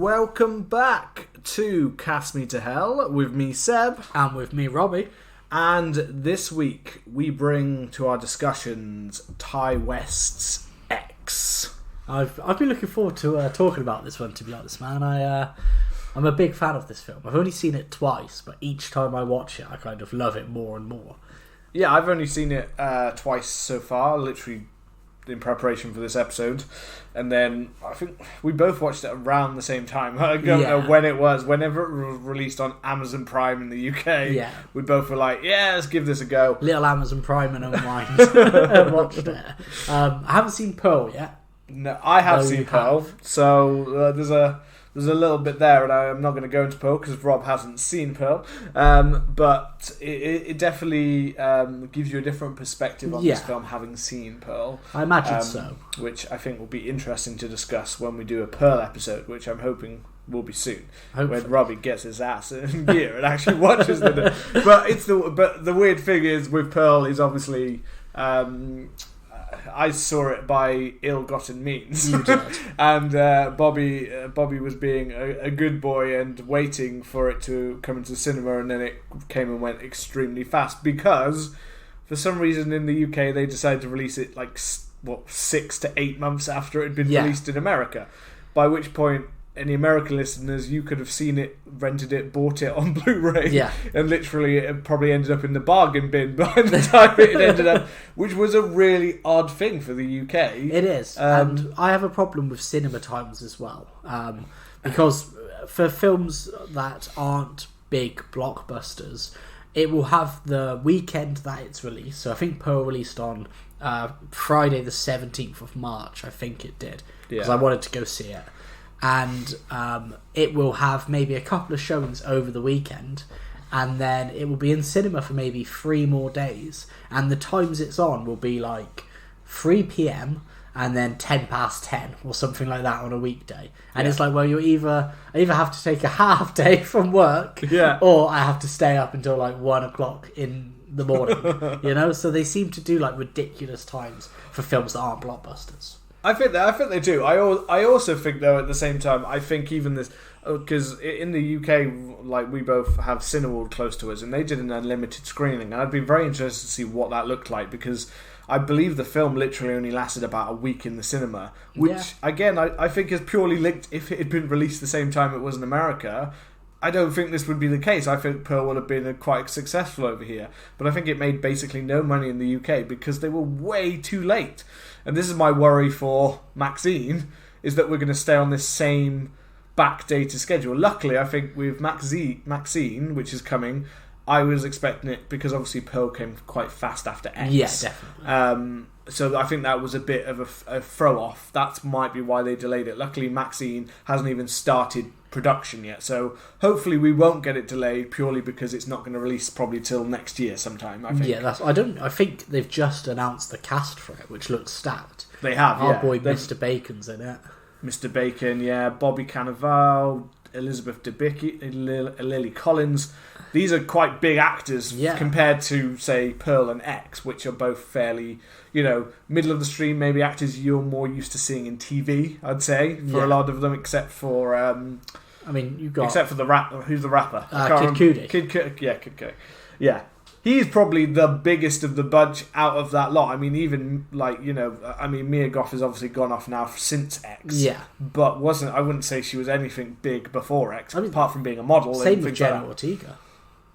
welcome back to Cast Me to Hell with me, Seb. And with me, Robbie. And this week we bring to our discussions Ty West's X. I've been looking forward to talking about this one, to be honest, man. I'm a big fan of this film. I've only seen it twice, but each time I watch it, I kind of love it more and more. Yeah, I've only seen it twice so far, literally in preparation for this episode. And then I think we both watched it around the same time. I don't know when it was. Whenever it was released on Amazon Prime in the UK, we both were like, yeah, let's give this a go. Little Amazon Prime and unwind. I watched it. I haven't seen Pearl yet. No, I have seen Pearl. So there's a little bit there, and I'm not going to go into Pearl because Rob hasn't seen Pearl. But it definitely gives you a different perspective on this film, having seen Pearl. I imagine so. Which I think will be interesting to discuss when we do a Pearl episode, which I'm hoping will be soon. Hopefully. When Robbie gets his ass in gear and actually watches the. But the weird thing is with Pearl is obviously. I saw it by ill-gotten means. You did. And Bobby was being a good boy and waiting for it to come into the cinema, and then it came and went extremely fast because for some reason in the UK they decided to release it 6 to 8 months after it had been released in America, by which point any American listeners, you could have seen it, rented it, bought it on Blu-ray, and literally it probably ended up in the bargain bin by the time it ended up, which was a really odd thing for the UK. It is, and I have a problem with cinema times as well, because for films that aren't big blockbusters, it will have the weekend that it's released. So I think Pearl released on Friday the 17th of March, I think it did, because I wanted to go see it. And it will have maybe a couple of showings over the weekend, and then it will be in cinema for maybe 3 more days, and the times it's on will be like 3 p.m. and then 10 past 10 or something like that on a weekday. And it's like, well, I either have to take a half day from work, or I have to stay up until like 1 o'clock in the morning. So they seem to do like ridiculous times for films that aren't blockbusters. I think they do. I also think, though, at the same time, I think even this, because in the UK, like, we both have Cineworld close to us, and they did an unlimited screening, and I'd be very interested to see what that looked like, because I believe the film literally only lasted about a week in the cinema, which, again, I think is purely linked. If it had been released the same time it was in America, I don't think this would be the case. I think Pearl would have been quite successful over here, but I think it made basically no money in the UK because they were way too late. And this is my worry for Maxxine, is that we're going to stay on this same backdated schedule. Luckily, I think with Maxxine, which is coming, I was expecting it because obviously Pearl came quite fast after X. Yeah, definitely. So I think that was a bit of a throw-off. That might be why they delayed it. Luckily, Maxxine hasn't even started production yet, so hopefully we won't get it delayed purely because it's not going to release probably till next year sometime, I think. I think they've just announced the cast for it, which looks stacked. They have, Our boy Mr. Bacon's in it. Mr. Bacon, Bobby Cannavale, Elizabeth Debicki, Lily Collins. These are quite big actors compared to, say, Pearl and X, which are both fairly, middle of the stream, maybe actors you're more used to seeing in TV, I'd say, for a lot of them, except for... except for the rapper. Who's the rapper? Kid Cudi. Kid Cudi. Yeah. He's probably the biggest of the bunch out of that lot. I mean, even, Mia Goth has obviously gone off now since X. Yeah. But I wouldn't say she was anything big before X, apart from being a model. Same with Jenna Ortega.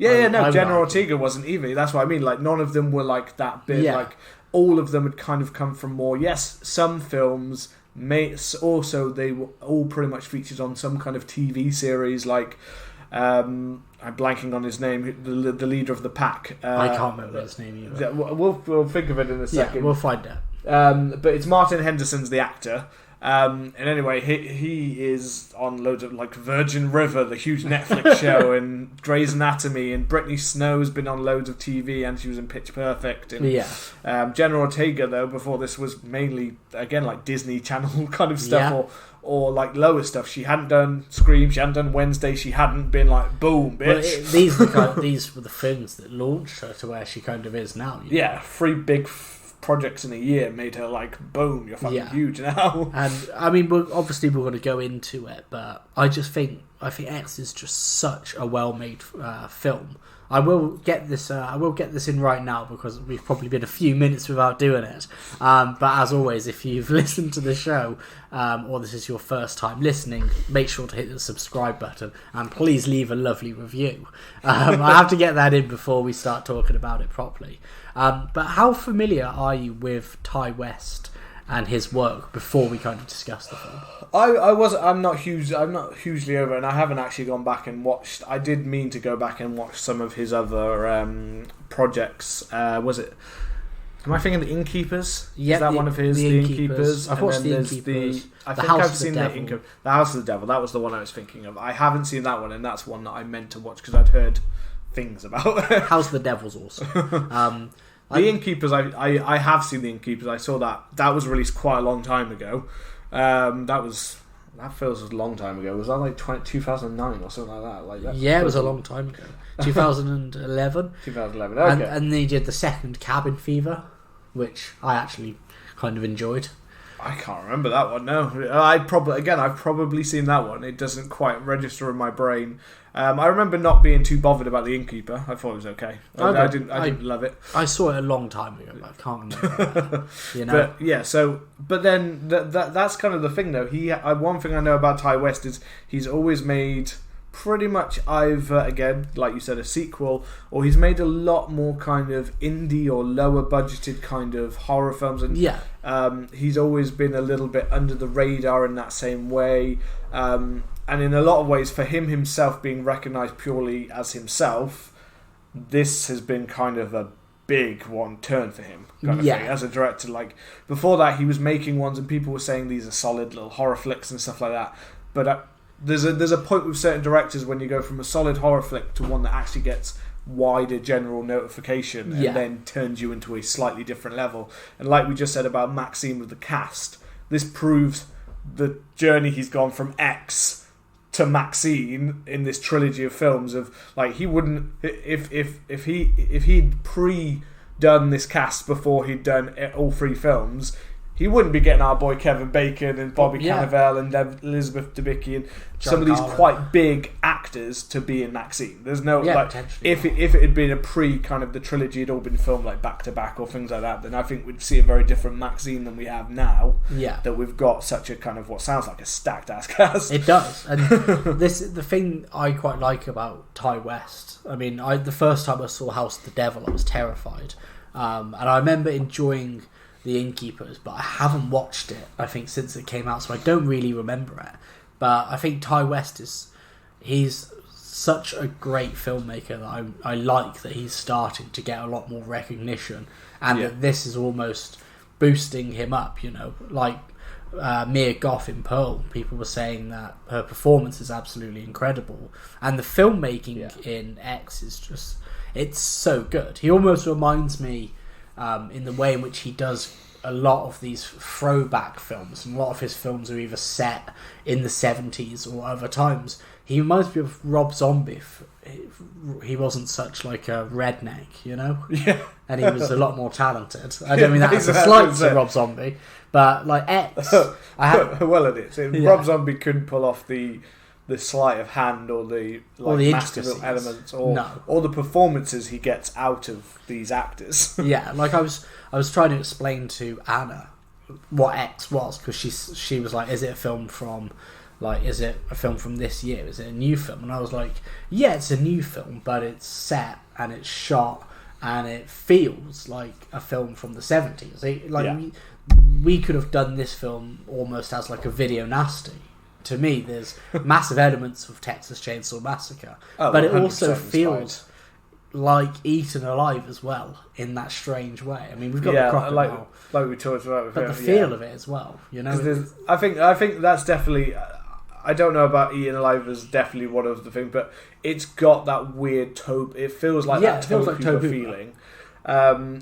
Jenna Ortega wasn't either. That's what I mean. Like, none of them were, like, that big. Yeah. Like, all of them had kind of come from more... Yes, some films... Also, they were all pretty much featured on some kind of TV series, like I'm blanking on his name, the leader of the pack. I can't remember his name either. We'll think of it in a second. Yeah, we'll find out. But it's Martin Henderson's the actor. And anyway, he is on loads of like Virgin River, the huge Netflix show, and Grey's Anatomy, and Brittany Snow's been on loads of TV, and she was in Pitch Perfect. And Jenna Ortega, though, before this was mainly again like Disney Channel kind of stuff, or like lower stuff. She hadn't done Scream, she hadn't done Wednesday, she hadn't been like boom, bitch. These were the films that launched her to where she kind of is now. 3 big projects in a year made her like, boom, you're fucking huge now. And I mean, we're going to go into it, but I think X is just such a well-made film. I will get this in right now because we've probably been a few minutes without doing it. But as always, if you've listened to the show or this is your first time listening, make sure to hit the subscribe button and please leave a lovely review. I have to get that in before we start talking about it properly. But how familiar are you with Ty West and his work before we kind of discuss the film? I'm not hugely over, and I haven't actually gone back and watched. I did mean to go back and watch some of his other projects. Was it? Am I thinking The Innkeepers? Yeah, is that one of his? The Innkeepers. I've watched The Innkeepers. I think I've seen The House of the Devil. That was the one I was thinking of. I haven't seen that one, and that's one that I meant to watch because I'd heard things about. House of the Devil's awesome. The Innkeepers, I have seen The Innkeepers. I saw that. That was released quite a long time ago. That feels a long time ago. Was that like 2009 or something like that? Yeah, it was a long time ago. 2011. 2011. Okay. And they did the second Cabin Fever, which I actually kind of enjoyed. I can't remember that one. No, I've probably seen that one. It doesn't quite register in my brain. I remember not being too bothered about The Innkeeper. I thought it was okay. I didn't love it. I saw it a long time ago. But I can't remember. That, But yeah, but then that's kind of the thing, though. One thing I know about Ty West is he's always made pretty much either, again, like you said, a sequel, or he's made a lot more kind of indie or lower budgeted kind of horror films, and he's always been a little bit under the radar in that same way, and in a lot of ways, for him himself being recognised purely as himself, this has been kind of a big turn for him kind of thing as a director. Like before that, he was making ones and people were saying these are solid little horror flicks and stuff like that, but there's a point with certain directors when you go from a solid horror flick to one that actually gets wider general notification and then turns you into a slightly different level. And like we just said about Maxxine with the cast, this proves the journey he's gone from X to Maxxine in this trilogy of films. Of like, he wouldn't, if he'd pre-done this cast before he'd done all three films, he wouldn't be getting our boy Kevin Bacon and Bobby Cannavale and Elizabeth Debicki and some of these quite big actors to be in Maxxine. There's no if it had been a pre kind of the trilogy had all been filmed like back to back or things like that, then I think we'd see a very different Maxxine than we have now. Yeah, that we've got such a kind of what sounds like a stacked ass cast. It does, and the thing I quite like about Ty West. I mean, the first time I saw House of the Devil, I was terrified, and I remember enjoying The Innkeepers, but I haven't watched it, I think, since it came out, so I don't really remember it. But I think Ty West he's such a great filmmaker that I like that he's starting to get a lot more recognition, and that this is almost boosting him up, like Mia Goth in Pearl. People were saying that her performance is absolutely incredible, and the filmmaking in X is just, it's so good. He almost reminds me in the way in which he does a lot of these throwback films, and a lot of his films are either set in the 70s or other times. He reminds me of Rob Zombie. He wasn't such like a redneck, Yeah. And he was a lot more talented. I don't mean that as a slight to Rob Zombie, but like X. Well, it is. Rob Zombie couldn't pull off the sleight of hand or the masterful elements or the performances he gets out of these actors. Yeah, like I was trying to explain to Anna what X was, because she was like, is it a film from this year? Is it a new film? And I was like, yeah, it's a new film, but it's set and it's shot and it feels like a film from the 70s. We could have done this film almost as like a video nasty. To me, there's massive elements of Texas Chainsaw Massacre, but it also feels like Eaten Alive as well, in that strange way. I mean, we've got the crocodile, like we talked about, but the feel of it as well. I think that's definitely. I don't know about Eaten Alive as definitely one of the things, but it's got that weird Tobe. It feels like that Tobe Hooper feeling.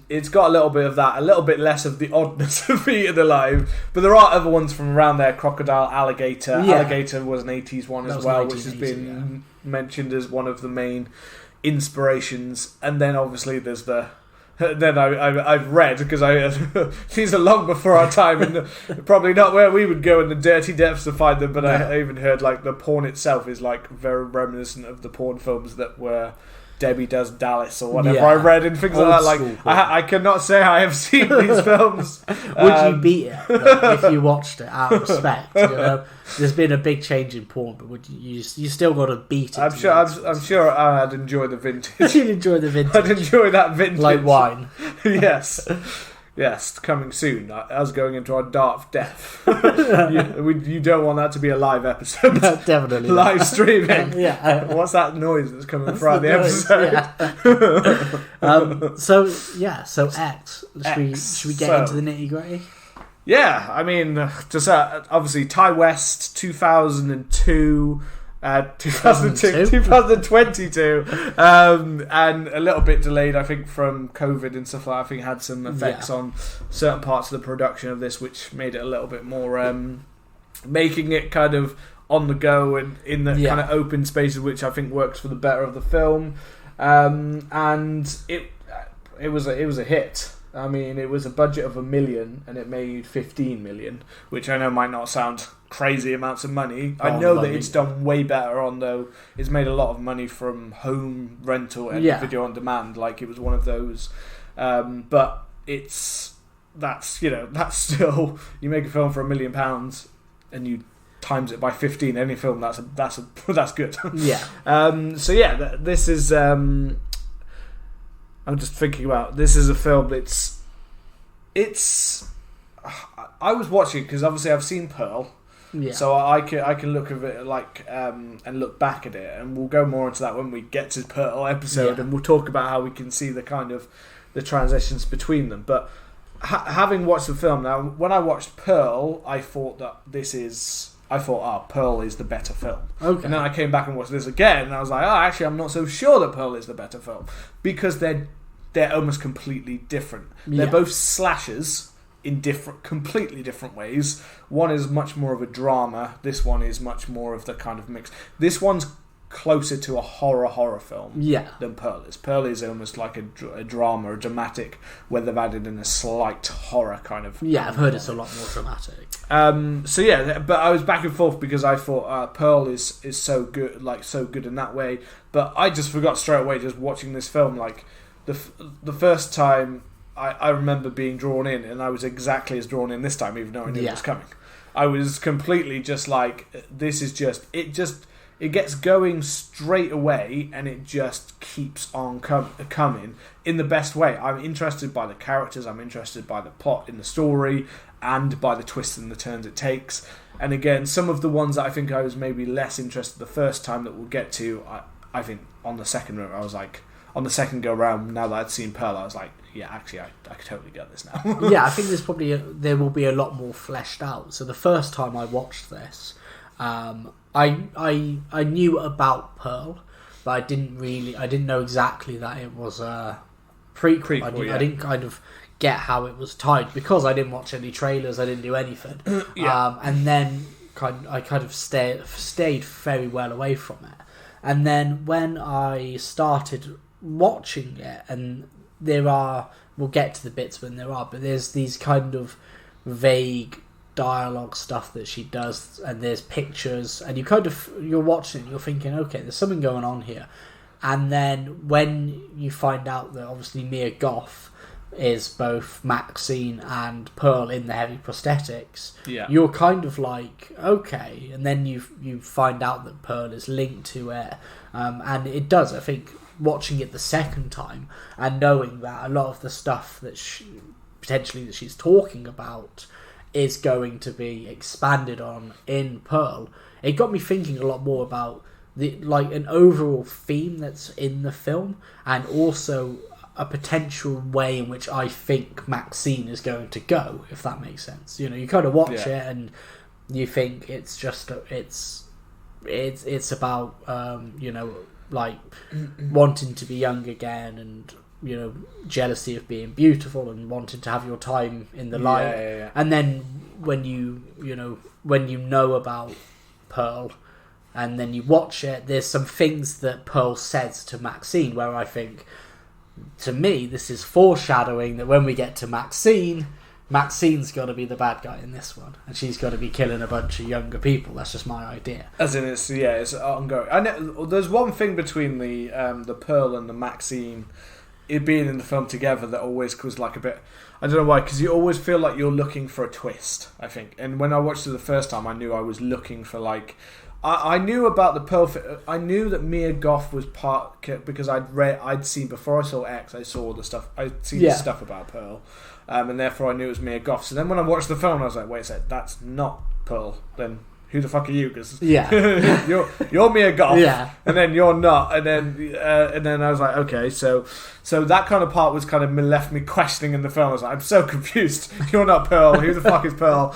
It's got a little bit of that, a little bit less of the oddness of Eaten Alive, but there are other ones from around there. Crocodile, Alligator. Yeah. Alligator was an 80s one as well, which has been mentioned as one of the main inspirations. And then obviously there's the then I've read, because these are long before our time and probably not where we would go in the dirty depths to find them, but I even heard like the porn itself is like very reminiscent of the porn films that were Debbie Does Dallas or whatever I read and things like that. Like I cannot say I have seen these films. Would you beat it though, if you watched it out of respect? You know, there's been a big change in porn, but would you still got to beat it? I'm sure I'd enjoy the vintage. You'd enjoy the vintage. I'd enjoy that vintage, like wine. Yes. Yes, coming soon. Us going into our dark depth. You don't want that to be a live episode. No, definitely. Live streaming. What's that noise that's coming throughout the episode? Yeah. So X. Should we get into the nitty gritty? Yeah, I mean, just obviously Ty West, 2002. 2022, and a little bit delayed, I think, from COVID and stuff like that. I think had some effects on certain parts of the production of this, which made it a little bit more, making it kind of on the go and in the kind of open spaces, which I think works for the better of the film. And it was a hit. I mean, it was a budget of $1 million and it made 15 million, which I know might not sound crazy amounts of money. I know that it's done way better on, though. It's made a lot of money from home rental and video on demand. Like, it was one of those. But that's still, you make a film for £1 million and you times it by 15. Any film that's good. This is. I'm just thinking about, this is a film that's, I was watching it because obviously I've seen Pearl, so I can look at it like and look back at it, and we'll go more into that when we get to Pearl episode, and we'll talk about how we can see the kind of the transitions between them. But having watched the film now, when I watched Pearl, I thought Pearl is the better film. Okay. And then I came back and watched this again, and I was like, actually, I'm not so sure that Pearl is the better film, because they're almost completely different. They're both slashers in completely different ways. One is much more of a drama. This one is much more of the kind of mix. This one's closer to a horror film than Pearl is. Pearl is almost like a drama, a dramatic, where they've added in a slight horror kind of. Yeah, I've heard it's a lot more dramatic. But I was back and forth because I thought Pearl is so good, like so good in that way. But I just forgot straight away just watching this film. Like the first time, I remember being drawn in, and I was exactly as drawn in this time, even though I knew it was coming. I was completely just like, this is just it gets going straight away, and it just keeps on coming in the best way. I'm interested by the characters, I'm interested by the plot in the story, and by the twists and the turns it takes. And again, some of the ones that I think I was maybe less interested the first time that we'll get to, I think on the second I was like, on the second go round, now that I'd seen Pearl, I was like, yeah, actually, I totally get this now. I think there will be a lot more fleshed out. So the first time I watched this, I knew about Pearl, but I didn't know exactly that it was a prequel. I didn't kind of get how it was tied, because I didn't watch any trailers, I didn't do anything. And then I kind of stayed very well away from it. And then when I started watching it, and we'll get to the bits when but there's these kind of vague dialogue stuff that she does, and there's pictures, and you're watching it, you're thinking, okay, there's something going on here. And then when you find out that obviously Mia Goth is both Maxxine and Pearl in the heavy prosthetics, you're kind of like, okay. And then you find out that Pearl is linked to it, and it does, I think, watching it the second time and knowing that a lot of the stuff that potentially that she's talking about is going to be expanded on in Pearl, it got me thinking a lot more about an overall theme that's in the film, and also a potential way in which I think Maxxine is going to go, if that makes sense. You know, you kind of watch it and you think it's just it's about like wanting to be young again, and jealousy of being beautiful, and wanting to have your time in the light. And then when you know about Pearl, and then you watch it, there's some things that Pearl says to Maxxine where I think, to me, this is foreshadowing that when we get to Maxxine's got to be the bad guy in this one, and she's got to be killing a bunch of younger people. That's just my idea. As in, it's ongoing. I know there's one thing between the Pearl and the Maxxine, it being in the film together, that always was like a bit. I don't know why, because you always feel like you're looking for a twist. I think, and when I watched it the first time, I knew I was looking for like. I knew about the Pearl. I knew that Mia Goth was part because I'd seen before I saw X. I saw the stuff. I'd seen the stuff about Pearl, and therefore I knew it was Mia Goth. So then when I watched the film, I was like, "Wait a sec, that's not Pearl." Then who the fuck are you? Because you're Mia Goth, and then you're not, and then I was like, okay, so that kind of part was kind of left me questioning in the film. I was like, I'm so confused. You're not Pearl. Who the fuck is Pearl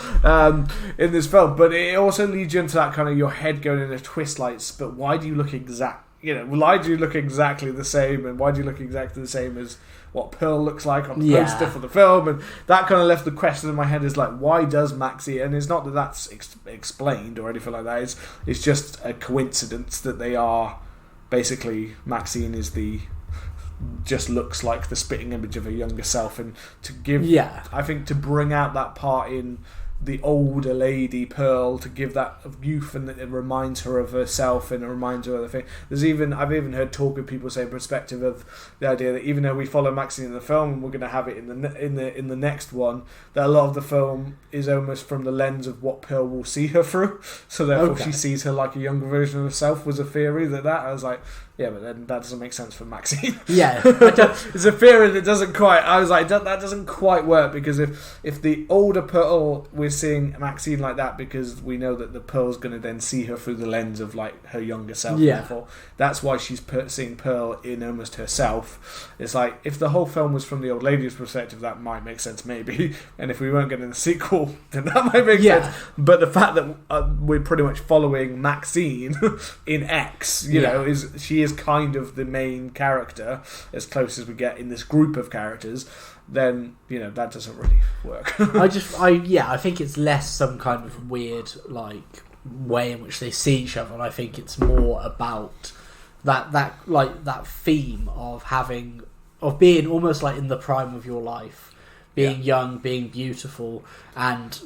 in this film? But it also leads you into that kind of your head going in a twist, like, but why do you look why do you look exactly the same, and why do you look exactly the same as what Pearl looks like on the poster for the film? And that kind of left the question in my head, is like, why does Maxxine, and it's not that that's explained or anything like that, it's just a coincidence that they are basically, Maxxine is just looks like the spitting image of her younger self, and to give I think to bring out that part in the older lady Pearl, to give that youth, and it reminds her of herself, and it reminds her of the thing. I've even heard talk of people say perspective of the idea that even though we follow Maxxine in the film, and we're going to have it in the next one, that a lot of the film is almost from the lens of what Pearl will see her through. So therefore she sees her like a younger version of herself, was a theory that I was like, yeah, but then that doesn't make sense for Maxxine. Yeah, it's a theory that doesn't quite. I was like, that doesn't quite work, because if the older Pearl, we're seeing Maxxine like that because we know that the Pearl's going to then see her through the lens of like her younger self. Yeah, therefore, that's why she's seeing Pearl in almost herself. It's like, if the whole film was from the old lady's perspective, that might make sense maybe. And if we weren't getting the sequel, then that might make sense. But the fact that we're pretty much following Maxxine in X, you know, she is kind of the main character, as close as we get in this group of characters, then that doesn't really work. I think it's less some kind of weird like way in which they see each other, and I think it's more about that theme of being almost like in the prime of your life, being young, being beautiful, and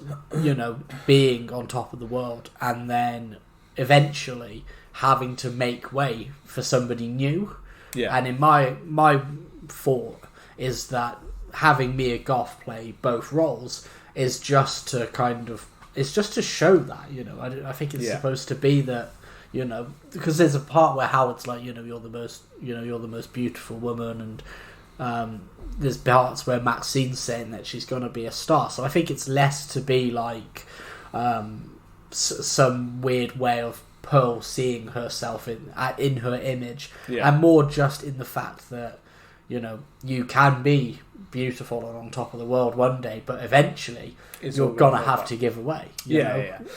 being on top of the world, and then eventually having to make way for somebody new. Yeah. And in my thought is that having Mia Goth play both roles is just to show that, I think it's supposed to be that, because there's a part where Howard's like, you're the most beautiful woman, and there's parts where Maxxine's saying that she's going to be a star. So I think it's less to be like some weird way of Pearl seeing herself in her image, and more just in the fact that you can be beautiful and on top of the world one day, but eventually you're gonna have to give away.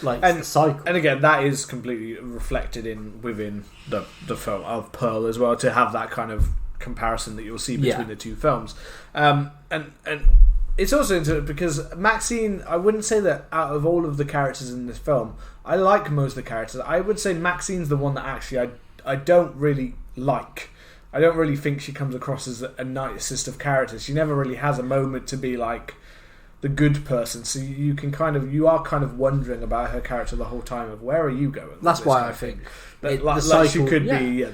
Like the cycle. And again, that is completely reflected within the film of Pearl as well, to have that kind of comparison that you'll see between the two films. And it's also interesting because Maxxine, I wouldn't say that out of all of the characters in this film, I like most of the characters. I would say Maxine's the one that actually I don't really like. I don't really think she comes across as a nicest of characters. She never really has a moment to be like the good person. So you are kind of wondering about her character the whole time of where are you going. That's why I think the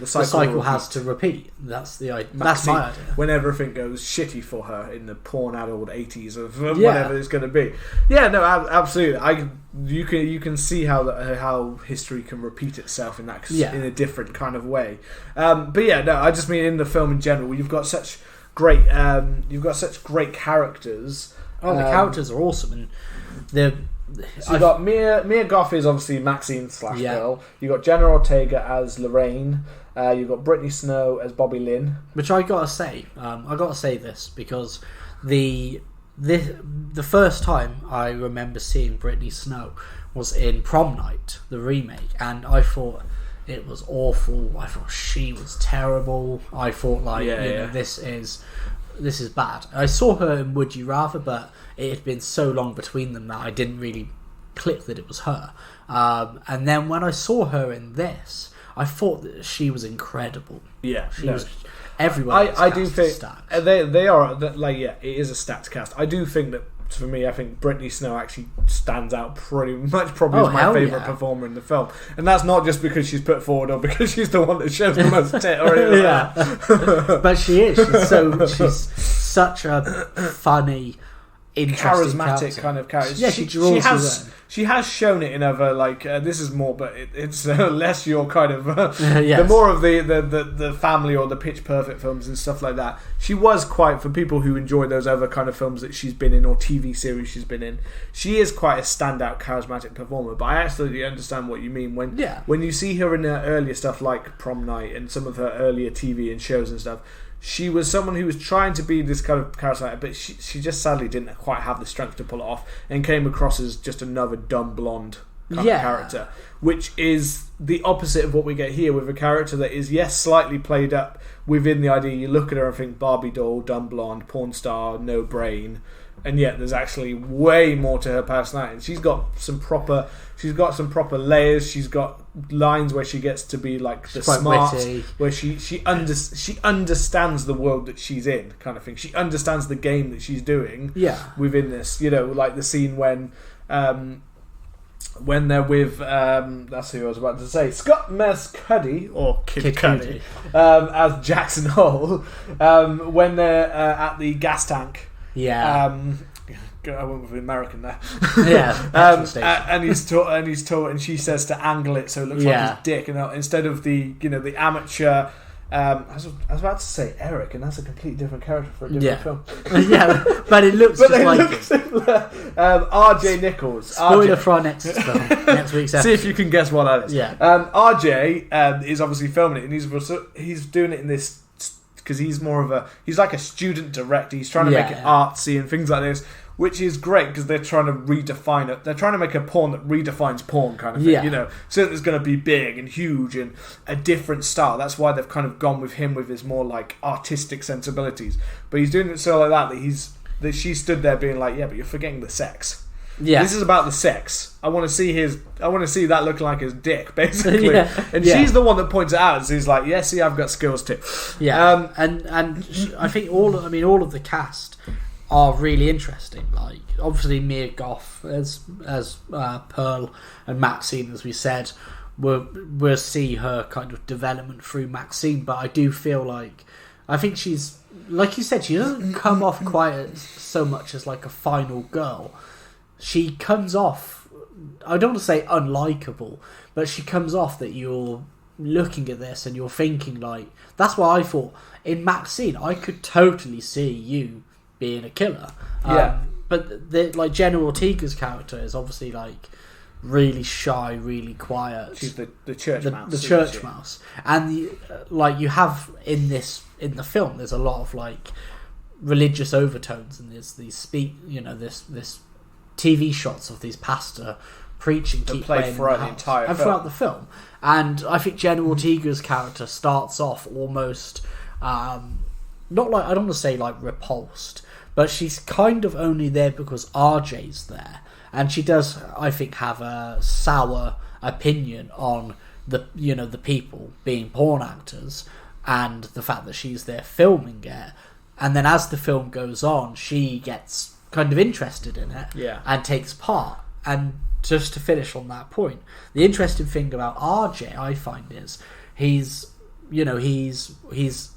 cycle has to repeat. That's the idea. That's my idea. When everything goes shitty for her in the porn-addled 80s of whatever it's going to be. Yeah, no, absolutely. You can see how history can repeat itself in a different kind of way. But yeah, no, I just mean in the film in general, you've got such great characters. Oh, the characters are awesome, and so you got Mia Goth is obviously Maxxine / Pearl. You got Jenna Ortega as Lorraine. You got Brittany Snow as Bobby Lynn. Which I gotta say this because the first time I remember seeing Brittany Snow was in Prom Night, the remake, and I thought it was awful. I thought she was terrible. I thought this is bad. I saw her in Would You Rather, but it had been so long between them that I didn't really click that it was her. And then when I saw her in this, I thought that she was incredible. Yeah, everyone. I do think stacked. they are like it is a stacked cast. I do think that for me, I think Brittany Snow actually stands out pretty much. Probably as my favourite performer in the film, and that's not just because she's put forward or because she's the one that shows the most tit or anything. But she is. She's such a funny, interesting, charismatic kind of character. Yeah, she has shown it in other this is more, but it's less your kind of yes. the more of the family or the Pitch Perfect films and stuff like that. She was quite, for people who enjoy those other kind of films that she's been in or TV series she's been in, she is quite a standout charismatic performer. But I absolutely understand what you mean when you see her in her earlier stuff like Prom Night and some of her earlier TV and shows and stuff. She was someone who was trying to be this kind of charismatic, but she just sadly didn't quite have the strength to pull it off and came across as just another dumb blonde kind of character, which is the opposite of what we get here with a character that is, yes, slightly played up within the idea. You look at her and think Barbie doll, dumb blonde, porn star, no brain, and yet there's actually way more to her personality. She's got some proper layers. She's got lines where she gets to be like the smart, witty. Where she understands the world that she's in, kind of thing. She understands the game that she's doing. Within this, like the scene when they're with that's who I was about to say, Scott Mescuddy or Kid Cudi, as Jackson Hole, when they're at the gas tank. I went with the American there. And he's taught, and she says to angle it so it looks like his dick, and instead of the the amateur. I was about to say Eric, and that's a completely different character for a different film. But it looks just like him. Similar. RJ Nichols. Spoiler for our next film, next week's episode. See if you can guess what that is. RJ is obviously filming it, and he's doing it in this because he's like a student director. He's trying to make it artsy and things like this, which is great because they're trying to redefine it. They're trying to make a porn that redefines porn, kind of thing. So it's going to be big and huge and a different style. That's why they've kind of gone with him with his more like artistic sensibilities. But he's doing it so like that that she stood there being like, but you're forgetting the sex. This is about the sex. I want to see that looking like his dick, basically. And she's the one that points it out. And she's like, see, I've got skills too. And I think all of the cast are really interesting. Like obviously Mia Goth as Pearl and Maxxine, as we said, we'll see her kind of development through Maxxine. But I do feel I think she's, like you said, she doesn't come off quite so much as like a final girl. She comes off, I don't want to say unlikable, but she comes off that you're looking at this and you're thinking that's why I thought in Maxxine I could totally see you being a killer. But Jenna Ortega's character is obviously really shy, really quiet. She's the church mouse. The church mouse. And you have in the film, there's a lot of religious overtones, and there's these this TV shots of these pastor preaching keep playing throughout the entire film. Throughout the film. And I think Jenna Ortega's character starts off almost not I don't want to say repulsed, but she's kind of only there because RJ's there, and she does, I think, have a sour opinion on the people being porn actors and the fact that she's there filming it. And then as the film goes on, she gets kind of interested in it and takes part. And just to finish on that point, the interesting thing about RJ, I find, is he's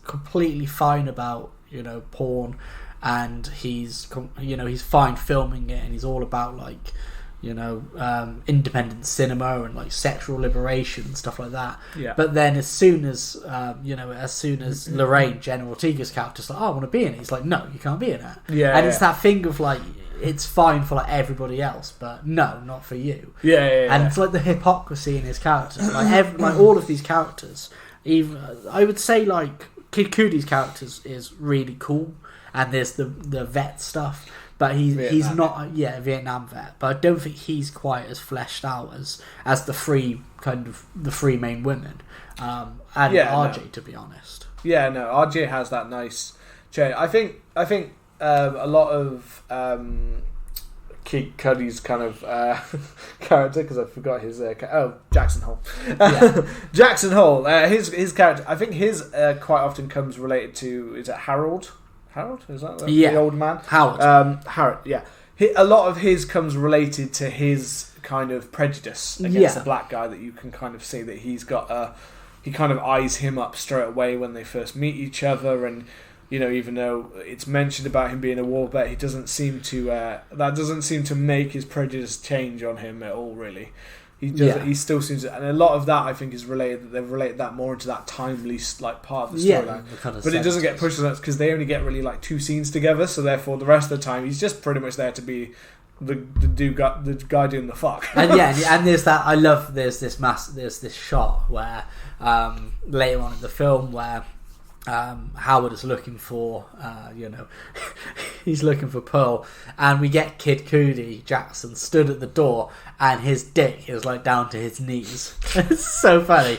completely fine about porn, and he's fine filming it, and he's all about independent cinema and sexual liberation and stuff like that. But then as soon as Lorraine, Jenna Ortega's character's I want to be in it, he's like, no, you can't be in it. It's that thing of it's fine for everybody else, but no, not for you. And it's the hypocrisy in his characters. All of these characters, even I would say Kid Cudi's characters is really cool, and there's the vet stuff. But he's not a Vietnam vet. But I don't think he's quite as fleshed out as the three main women, and RJ, to be honest. RJ has that nice change. I think a lot of Kid Cudi's kind of character, because I forgot his Jackson Hole. Jackson Hole, his character, I think his quite often comes related to, is it Harold? Is that the old man? Howard, yeah. A lot of his comes related to his kind of prejudice against the black guy, that you can kind of see that he's got he kind of eyes him up straight away when they first meet each other, and even though it's mentioned about him being a war vet, he doesn't seem to that doesn't seem to make his prejudice change on him at all, really. He still seems to, and a lot of that I think is related, that they've related that more into that timely like part of the storyline. But it doesn't get pushed on that because they only get really like 2 scenes together, so therefore the rest of the time he's just pretty much there to be the guy doing the fuck. And and there's that, I love there's this shot where later on in the film where Howard is looking for, he's looking for Pearl, and we get Kid Cudi Jackson stood at the door, and his dick is like down to his knees. It's so funny.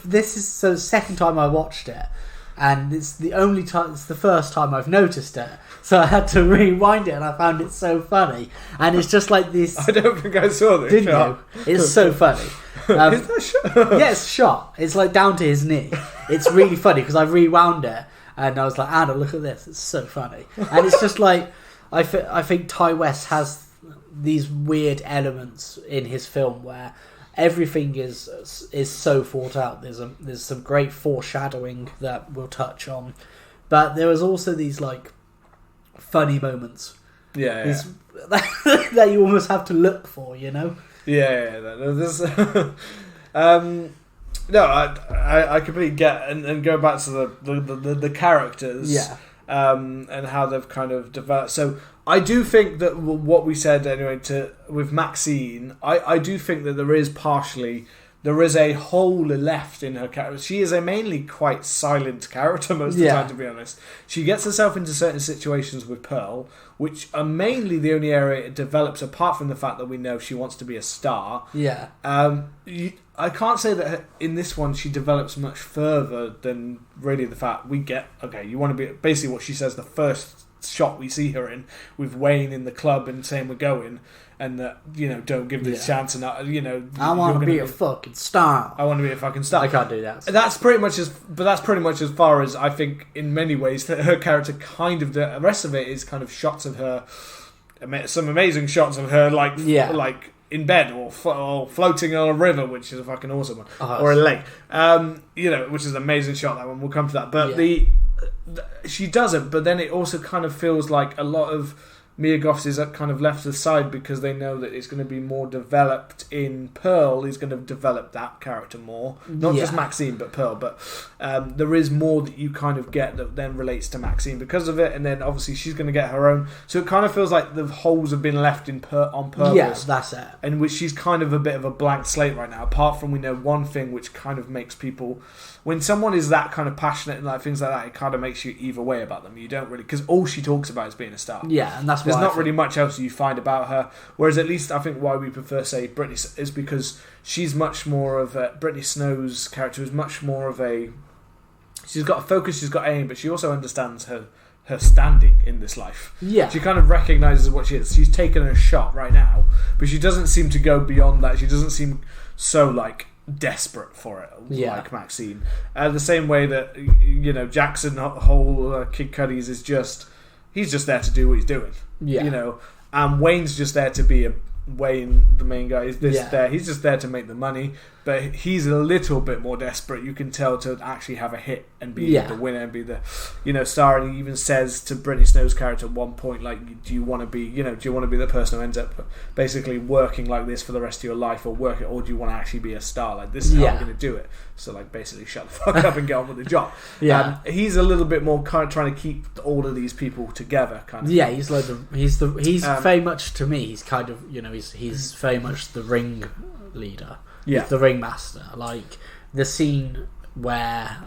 This is the second time I watched it, and it's the first time I've noticed it. So I had to rewind it, and I found it so funny. And it's just like this. I don't think I saw this. Didn't you? It's so funny. Is that shot? Yeah, it's shot. It's like down to his knee. It's really funny because I rewound it, and I was like, Anna, look at this. It's so funny. And it's just like, I think Ty West has these weird elements in his film where everything is so thought out. There's some great foreshadowing that we'll touch on, but there was also these like funny moments. That you almost have to look for, There's, no, I completely get, and go back to the characters, and how they've kind of developed. So I do think that what we said anyway with Maxxine, I do think that there is a hole left in her character. She is a mainly quite silent character most of the time, to be honest. She gets herself into certain situations with Pearl, which are mainly the only area it develops, apart from the fact that we know she wants to be a star. Yeah. I can't say that in this one she develops much further than really the fact we get, you want to be, basically what she says the first shot we see her in, with Wayne in the club and saying we're going, and that, don't give this chance, and I want to be a fucking star. I want to be a fucking star. I can't do that. That's pretty much as far as I think, in many ways, that her character kind of, the rest of it is kind of shots of her, some amazing shots of her like in bed or floating on a river, which is a fucking awesome one, or a lake, which is an amazing shot. That one, we'll come to that, but she doesn't. But then it also kind of feels like a lot of Mia Goth is kind of left aside because they know that it's going to be more developed in Pearl. He's going to develop that character more, not just Maxxine but Pearl. But there is more that you kind of get that then relates to Maxxine because of it, and then obviously she's going to get her own. So it kind of feels like the holes have been left on purpose. Yeah, that's it. And which she's kind of a bit of a blank slate right now. Apart from we know one thing which kind of makes people, when someone is that kind of passionate and like things like that, it kind of makes you either way about them. You don't really, because all she talks about is being a star. Yeah, and that's there's not really much else you find about her. Whereas at least I think why we prefer, say, Britney is because she's much more of a, Britney Snow's character is much more of a, she's got a focus, she's got aim, but she also understands her standing in this life. Yeah. She kind of recognises what she is. She's taken a shot right now, but she doesn't seem to go beyond that. She doesn't seem so like desperate for it, like Maxxine. The same way that Jackson Hole, Kid Cudi's is just, he's just there to do what he's doing. Yeah. And Wayne's just there to be Wayne, the main guy, is there. He's just there to make the money, but he's a little bit more desperate. You can tell, to actually have a hit and be the winner and be the, star. And he even says to Britney Snow's character at one point, like, do you want to be, the person who ends up basically working like this for the rest of your life, or do you want to actually be a star? Like, this is how I'm going to do it. So, like, basically, shut the fuck up and get on with the job. He's a little bit more kind of trying to keep all of these people together, kind of. Yeah, he's like he's very much, to me, he's kind of, he's very much the ring leader. Yeah, the ringmaster. Like the scene where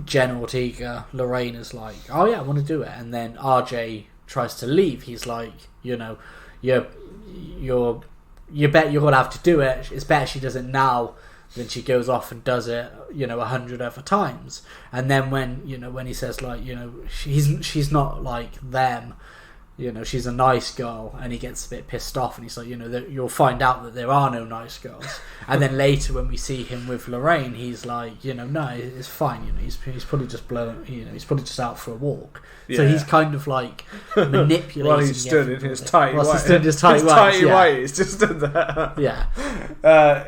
Jenna Ortega, Lorraine is like, oh yeah, I want to do it, and then RJ tries to leave. He's like, you bet you're gonna have to do it. It's better she does it now than she goes off and does it 100 other times. And then when he says, like, she's not like them, she's a nice girl, and he gets a bit pissed off, and he's like, you'll find out that there are no nice girls. And then later when we see him with Lorraine, he's like, no, it's fine. He's probably just he's probably just out for a walk. Yeah. So he's kind of like manipulating. While he stood in his tight white. He stood in his tight white. He's just stood there. Yeah.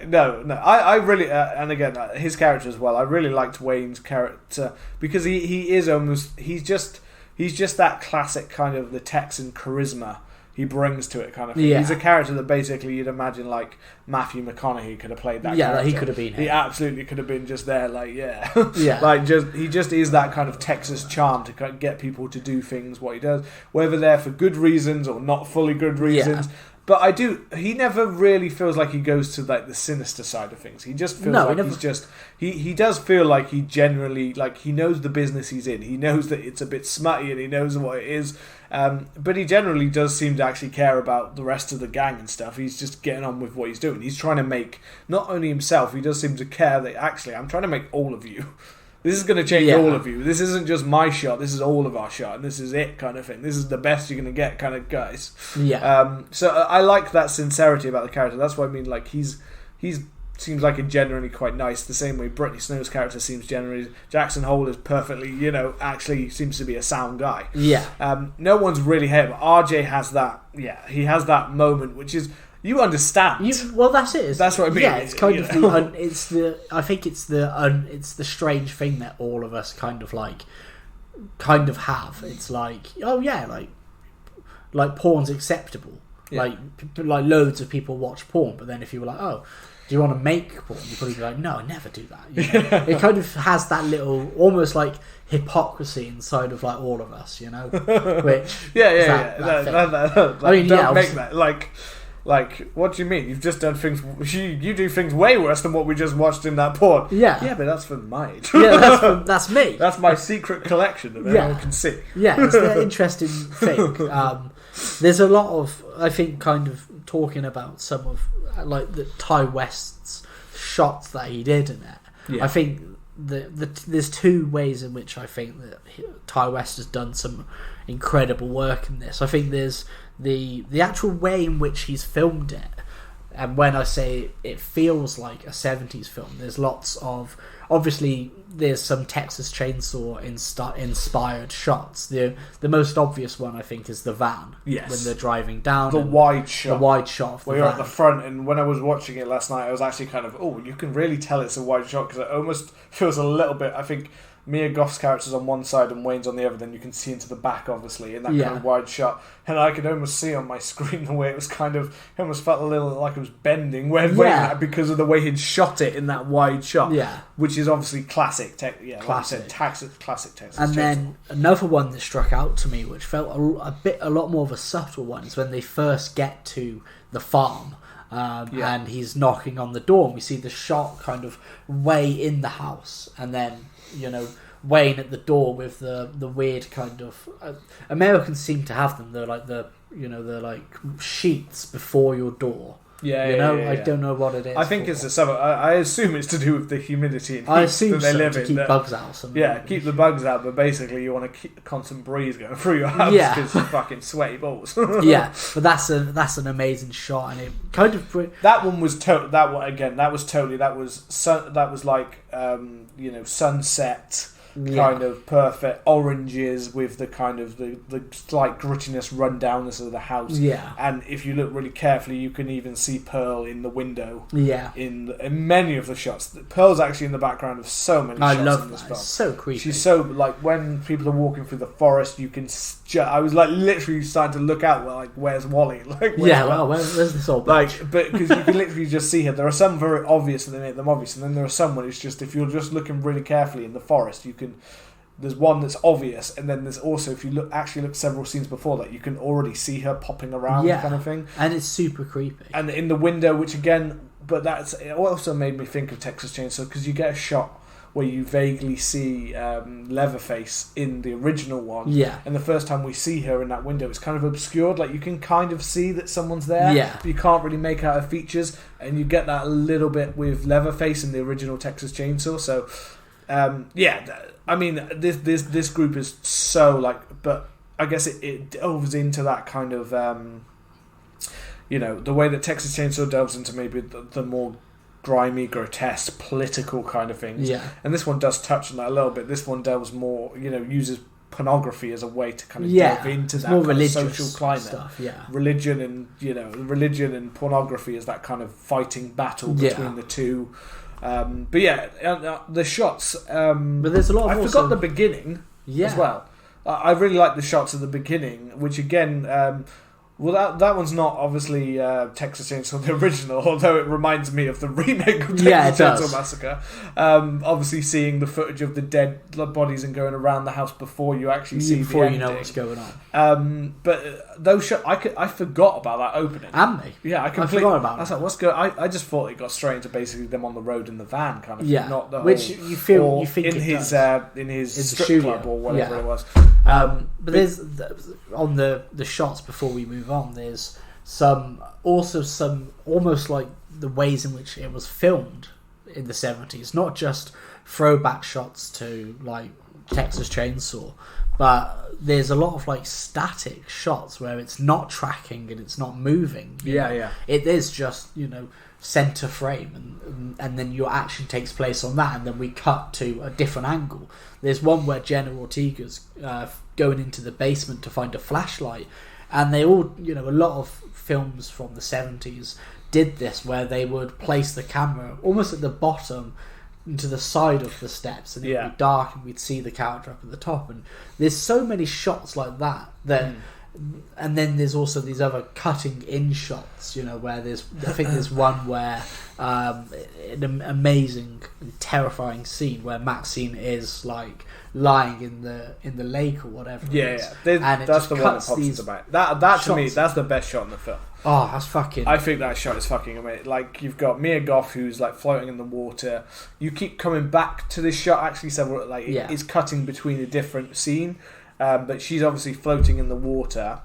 No. I really, and again, his character as well. I really liked Wayne's character because he is almost, he's just that classic kind of the Texan charisma he brings to it kind of thing. Yeah. He's a character that basically you'd imagine like Matthew McConaughey could have played that character. Yeah, he could have been him. He absolutely could have been just there like, yeah. Yeah. He just is that kind of Texas charm to kind of get people to do things what he does, whether they're for good reasons or not fully good reasons. Yeah. But he never really feels like he goes to like the sinister side of things. He just feels he does feel like he generally, like he knows the business he's in. He knows that it's a bit smutty and he knows what it is. But he generally does seem to actually care about the rest of the gang and stuff. He's just getting on with what he's doing. He's trying to make not only himself, he does seem to care that actually I'm trying to make all of you. This is going to change all of you. This isn't just my shot. This is all of our shot, and this is it kind of thing. This is the best you're going to get kind of guys. Yeah. So I like that sincerity about the character. That's what I mean. Like he's seems like a generally quite nice. The same way Brittany Snow's character seems generally. Jackson Hole is perfectly, actually seems to be a sound guy. Yeah. No one's really him. RJ has that. Yeah, he has that moment, which is. You understand. Well, that's it. That's what I mean. Yeah, it's kind of I think it's the strange thing that all of us kind of have. It's like, oh yeah, like porn's acceptable. Yeah. Like loads of people watch porn, but then if you were like, oh, do you want to make porn? You'd probably be like, no, I never do that. It kind of has that little, almost like hypocrisy inside of like all of us, Which don't make that Like, what do you mean? You've just done things. You do things way worse than what we just watched in that porn. Yeah, but that's for mine. Yeah, that's me. That's my secret collection that everyone can see. Yeah, it's the interesting thing. There's a lot of, I think, kind of talking about some of like the Ty West's shots that he did in it. Yeah. I think there's two ways in which I think that Ty West has done some incredible work in this. I think there's the actual way in which he's filmed it, and when I say it feels like a 70s film, there's lots of, obviously there's some Texas Chainsaw inspired shots. The most obvious one I think is the van. Yes. When they're driving down, the wide shot of the where you're at the front. And when I was watching it last night, I was actually kind of, you can really tell it's a wide shot because it almost feels a little bit, I think Mia Goth's character's on one side and Wayne's on the other, then you can see into the back, obviously, in that kind of wide shot. And I could almost see on my screen the way it was kind of, it almost felt a little like it was bending Wayne had because of the way he'd shot it in that wide shot. Yeah. Which is obviously classic. Classic. Classic Texas. And then another one that struck out to me, which felt a lot more of a subtle one, is when they first get to the farm. And he's knocking on the door, and we see the shot kind of way in the house, and then Wayne at the door with the weird kind of Americans seem to have them. They're like they're like sheets before your door. I don't know what it is. I think it's the summer. I assume it's to do with the humidity and heat I assume that they live to in. Keep bugs out. Keep the bugs out, but basically you want to keep a constant breeze going through your house because you're fucking sweaty balls. Yeah, but that's an amazing shot, and it kind of that one was that was like sunset. Kind of perfect oranges with the kind of the slight grittiness, rundownness of the house. Yeah, and if you look really carefully, you can even see Pearl in the window. Yeah, in many of the shots. Pearl's actually in the background of so many shots in this film. It's so creepy. She's so like when people are walking through the forest, you can. I was like literally starting to look out. Like, where's Wally? Where's this old bitch? But because you can literally just see her. There are some very obvious, and they make them obvious, and then there are some where it's just if you're just looking really carefully in the forest, you can. There's one that's obvious, and then there's also if you look several scenes before that, you can already see her popping around, kind of thing. And it's super creepy. And in the window, which again, it also made me think of Texas Chainsaw because you get a shot where you vaguely see Leatherface in the original one. Yeah. And the first time we see her in that window, it's kind of obscured. Like, you can kind of see that someone's there. Yeah. But you can't really make out her features. And you get that a little bit with Leatherface in the original Texas Chainsaw. So, I mean, this group is so, like... But I guess it delves into that kind of the way that Texas Chainsaw delves into maybe the more grimy, grotesque, political kind of things. Yeah. And this one does touch on that a little bit. This one delves more, uses pornography as a way to kind of delve into that more kind of social climate. Stuff, yeah. Religion and pornography is that kind of fighting battle between the two. But yeah, the shots. But there's a lot of I forgot the beginning as well. I really like the shots at the beginning, which again... that one's not obviously Texas Chainsaw the original, although it reminds me of the remake of Texas Chainsaw Massacre. Obviously, seeing the footage of the dead bodies and going around the house before you actually see the ending. You know what's going on. But those shots, I forgot about that opening. And me, yeah, I completely forgot about. I was like, what's going? I just thought it got straight into basically them on the road in the van kind of thing, not the which whole, you feel or you think in it his does. In his In the strip studio. club or whatever it was. But there's on the shots before we move on. There's some almost like the ways in which it was filmed in the 70s, not just throwback shots to like Texas Chainsaw, but there's a lot of like static shots where it's not tracking and it's not moving. Yeah. It is just center frame, and then your action takes place on that, and then we cut to a different angle. There's one where Jenna Ortega's going into the basement to find a flashlight, and they all, a lot of films from the 70s did this, where they would place the camera almost at the bottom into the side of the steps, and it would be dark, and we'd see the character up at the top. And there's so many shots like that. And then there's also these other cutting in shots, where I think there's one where an amazing, terrifying scene where Maxxine is like lying in the lake or whatever. And that's the one that pops about. That to me, that's the best shot in the film. Oh, that's fucking... I think that shot is fucking amazing. Like, you've got Mia Goth, who's like floating in the water. You keep coming back to this shot actually several, it's cutting between a different scene. But she's obviously floating in the water.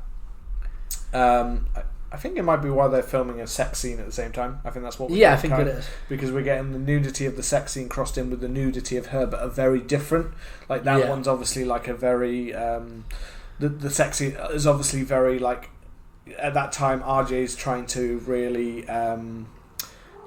I think it might be why they're filming a sex scene at the same time. I think that's what we're I think it is. Because we're getting the nudity of the sex scene crossed in with the nudity of her, but are very different. Like, that one's obviously like a very... the sex scene is obviously very, like... At that time, RJ's trying to really...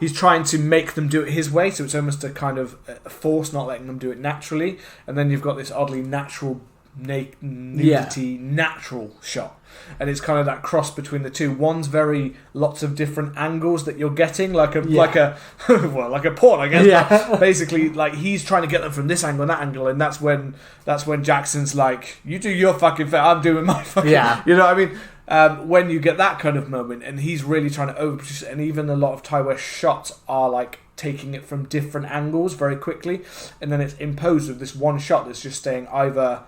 he's trying to make them do it his way, so it's almost a kind of force, not letting them do it naturally. And then you've got this oddly natural... nudity natural shot, and it's kind of that cross between the two. One's very lots of different angles that you're getting, like a porn, I guess. But basically, like, he's trying to get them from this angle and that angle, and that's when Jackson's like, you do your fucking thing, I'm doing my fucking you know what I mean. When you get that kind of moment, and he's really trying to overproduce it, and even a lot of Ty West shots are like taking it from different angles very quickly, and then it's imposed with this one shot that's just staying either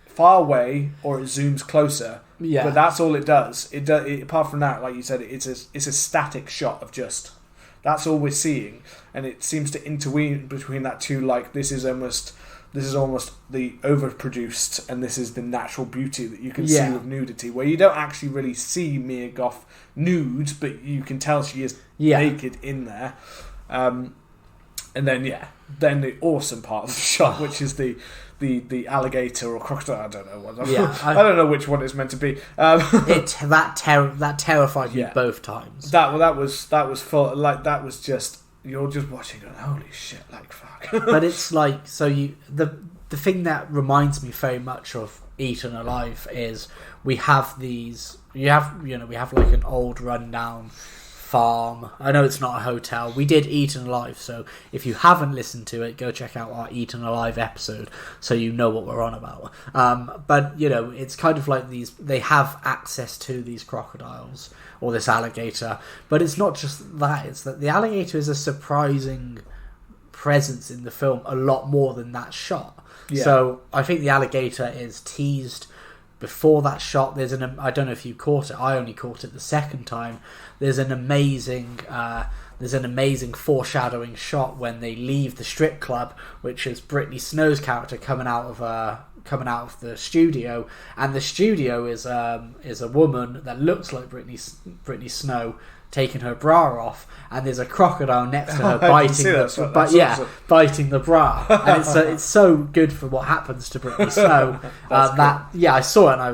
far away or it zooms closer. But that's all it does. Apart from that, like you said, it's a static shot of just... That's all we're seeing, and it seems to interweave between that two. Like, this is almost the overproduced, and this is the natural beauty that you can see with nudity, where you don't actually really see Mia Goth nude, but you can tell she is naked in there. And then the awesome part of the shot, which is the alligator or crocodile, I don't know what. I don't know which one it's meant to be. That terrified me both times. That was full, like, that was just, you're just watching going, holy shit, like, fuck. But it's like, so the thing that reminds me very much of Eaten Alive is we have like an old rundown farm. I know it's not a hotel. We did Eaten Alive, so if you haven't listened to it, go check out our Eaten Alive episode so you know what we're on about. But it's kind of like they have access to these crocodiles or this alligator, but it's not just that. It's that the alligator is a surprising presence in the film, a lot more than that shot. So I think the alligator is teased before that shot. I don't know if you caught it. I only caught it the second time. There's an amazing foreshadowing shot when they leave the strip club, which is Brittany Snow's character coming out of coming out of the studio, and the studio is a woman that looks like Brittany Snow taking her bra off, and there's a crocodile next to her biting the bra, and it's so good for what happens to Brittany Snow. I saw it and I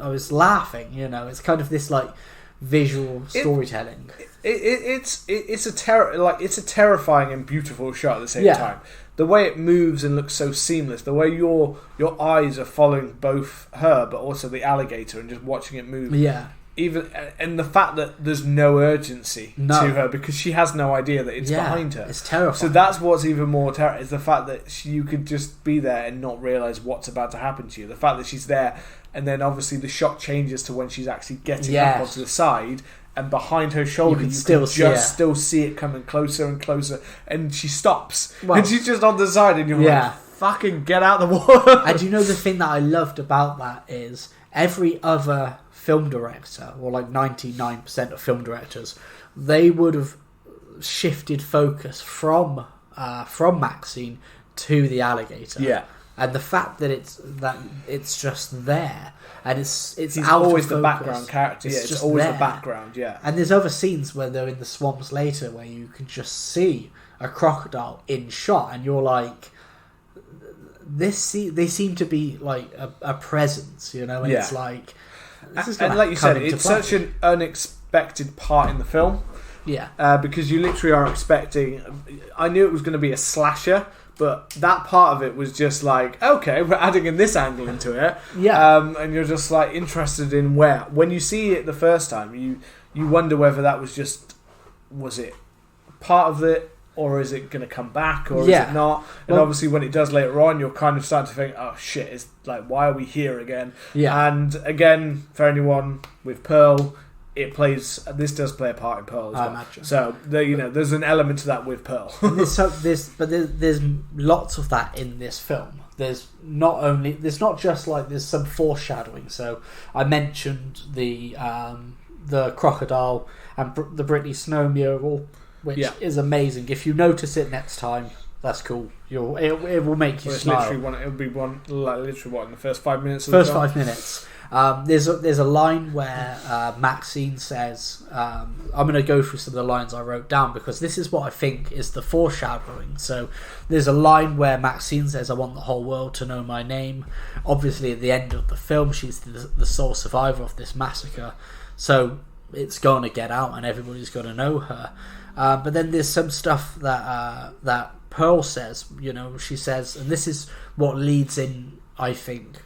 was laughing. It's kind of this like visual storytelling. It's a terrifying and beautiful shot at the same time. The way it moves and looks so seamless, the way your eyes are following both her but also the alligator and just watching it move. Yeah. And the fact that there's no urgency to her because she has no idea that it's behind her. It's terrifying. So that's what's even more terrifying, is the fact that you could just be there and not realise what's about to happen to you. The fact that she's there, and then obviously the shot changes to when she's actually getting up onto the side, and behind her shoulder you can still see it coming closer and closer, and she stops. And she's just on the side, and you're like, fucking get out the water. And the thing that I loved about that is every other film director, or like 99% of film directors, they would have shifted focus from Maxxine to the alligator. Yeah. And the fact that it's just there, and it's He's out always of the focus. background character. It's just always the background. And there's other scenes where they're in the swamps later where you can just see a crocodile in shot, and you're like, they seem to be like a presence, and it's like. And like you said, it's such an unexpected part in the film. Yeah. Because you literally are expecting. I knew it was going to be a slasher, but that part of it was just like, okay, we're adding in this angle into it. Yeah. And you're just like interested in where. When you see it the first time, you wonder whether that was it part of it, or is it going to come back, or is it not? And obviously when it does later on, you're kind of starting to think, oh shit, it's like, why are we here again? Yeah. And again, for anyone with Pearl, this does play a part in Pearl as well. I imagine. So there's an element to that with Pearl. There's lots of that in this film. There's not just like there's some foreshadowing. So I mentioned the crocodile and the Brittany Snow mural, which is amazing. If you notice it next time, that's cool. It will make you smile. It'll be literally in the first 5 minutes. First 5 minutes. There's a line where Maxxine says, I'm going to go through some of the lines I wrote down because this is what I think is the foreshadowing. So there's a line where Maxxine says, I want the whole world to know my name. Obviously at the end of the film, she's the sole survivor of this massacre, so it's going to get out and everybody's going to know her. But then there's some stuff that Pearl says, she says, and this is what leads in, I think,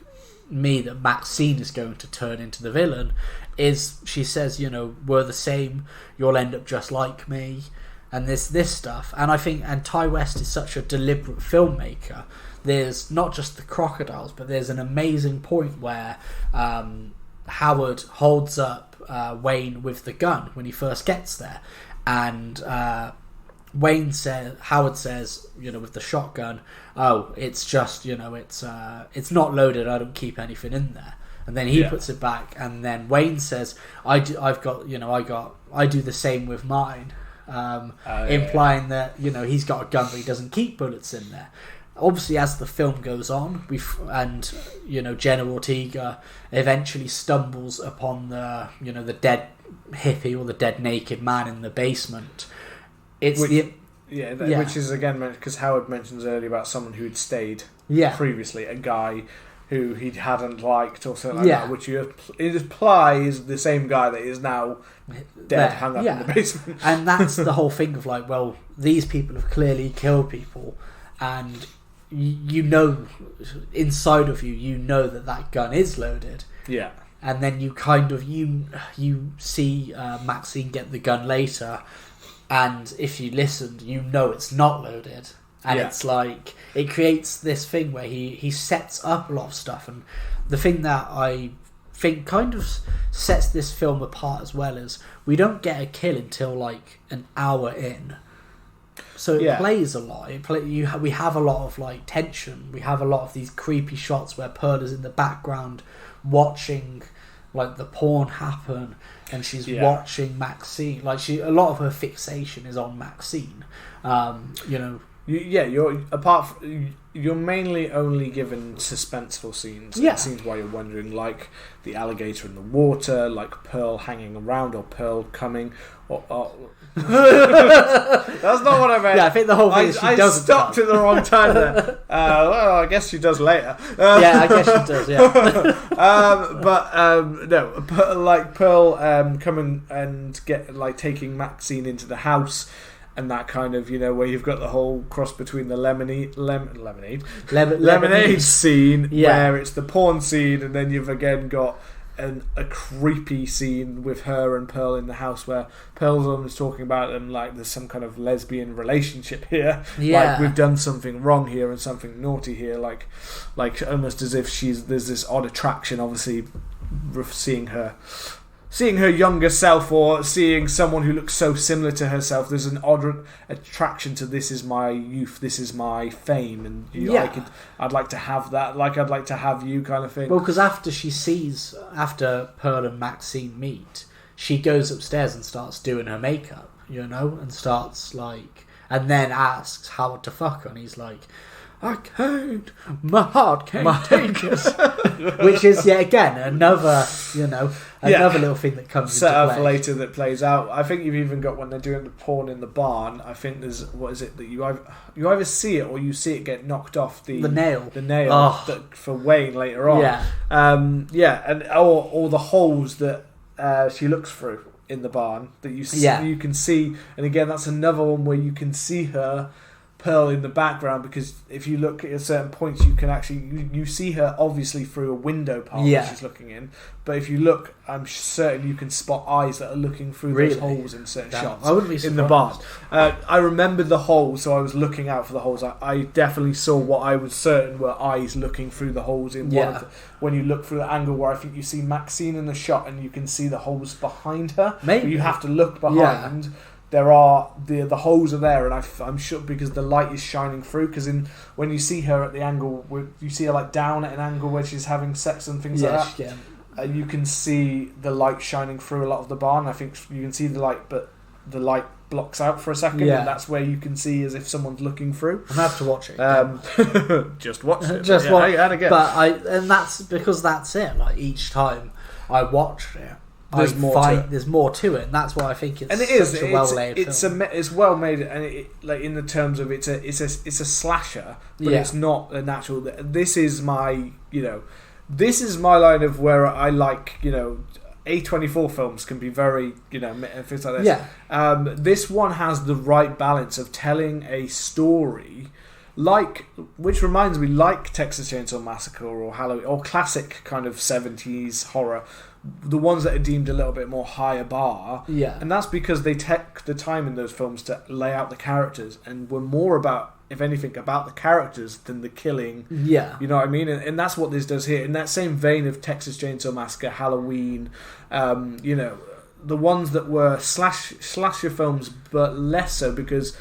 me, that Maxxine is going to turn into the villain, is she says, we're the same, you'll end up just like me, and this stuff. And I think, and Ty West is such a deliberate filmmaker, there's not just the crocodiles, but there's an amazing point where Howard holds up Wayne with the gun when he first gets there, and Howard says, with the shotgun, oh, it's just, it's not loaded, I don't keep anything in there. And then he puts it back, and then Wayne says, I do the same with mine, implying that, he's got a gun but he doesn't keep bullets in there. Obviously, as the film goes on, Jenna Ortega eventually stumbles upon the dead hippie or the dead naked man in the basement. Which is again because Howard mentions earlier about someone who had stayed previously, a guy who he hadn't liked or something like that, which it implies the same guy that is now dead, hung up in the basement. And that's the whole thing of like, well, these people have clearly killed people, and inside of you that gun is loaded. Yeah. And then you kind of you see Maxxine get the gun later, and if you listened, it's not loaded, and it's like it creates this thing where he sets up a lot of stuff. And the thing that I think kind of sets this film apart as well is we don't get a kill until like an hour in. So it plays a lot. We have a lot of like tension. We have a lot of these creepy shots where Pearl is in the background watching like the porn happen, and she's watching Maxxine. Like a lot of her fixation is on Maxxine. you're mainly only given suspenseful scenes. Yeah. Scenes while you're wondering, like the alligator in the water, like Pearl hanging around, or Pearl coming, or that's not what I meant. Yeah, I think the whole thing is she doesn't. I stopped at the wrong time there. Well, I guess she does later. Yeah, I guess she does. Yeah. No, like Pearl coming and taking Maxxine into the house. And that kind of, where you've got the whole cross between the lemonade scene, where it's the porn scene, and then you've again got a creepy scene with her and Pearl in the house, where Pearl's almost talking about them like there's some kind of lesbian relationship here, like we've done something wrong here and something naughty here, like almost as if there's this odd attraction, obviously, with seeing her younger self, or seeing someone who looks so similar to herself. There's an odd attraction to, this is my youth, this is my fame, and I'd like to have that, like I'd like to have you, kind of thing. Well, because after Pearl and Maxxine meet, she goes upstairs and starts doing her makeup, and starts and then asks Howard to fuck her, and he's like, I can't. My heart can't take it. Which is yet again another little thing that comes set into up play later that plays out. I think you've even got when they're doing the porn in the barn. I think there's that you either see it or you see it get knocked off the nail for Wayne later on. And or the holes that she looks through in the barn that you can see. And again, that's another one where you can see her. Pearl in the background, because if you look at certain points, you can actually you see her obviously through a window part that she's looking in, but if you look, I'm certain you can spot eyes that are looking through those holes in certain shots. I wouldn't be surprised. In the barn. I remembered the holes, so I was looking out for the holes. I definitely saw what I was certain were eyes looking through the holes in one of the, when you look through the angle where I think you see Maxxine in the shot and you can see the holes behind her. Maybe you have to look behind. Yeah. There are the holes are there, and I'm sure because the light is shining through. Because when you see her at the angle, you see her down at an angle where she's having sex and things like that. You can see the light shining through a lot of the barn. I think you can see the light, but the light blocks out for a second, and that's where you can see as if someone's looking through. I have to watch it. Just watch it. Just watch it. And that's because that's it. Each time I watch it. There's more to it, and that's why I think it's such a well-made film. It's well made, and in the terms of it's a slasher, but it's not a natural. This is my line of where I like A24 films can be very things like this. This one has the right balance of telling a story. Which reminds me, like Texas Chainsaw Massacre or Halloween or classic kind of 70s horror, the ones that are deemed a little bit more higher bar. Yeah. And that's because they take the time in those films to lay out the characters and were more about, if anything, about the characters than the killing. Yeah. You know what I mean? And that's what this does here. In that same vein of Texas Chainsaw Massacre, Halloween, the ones that were slasher films, but less so, because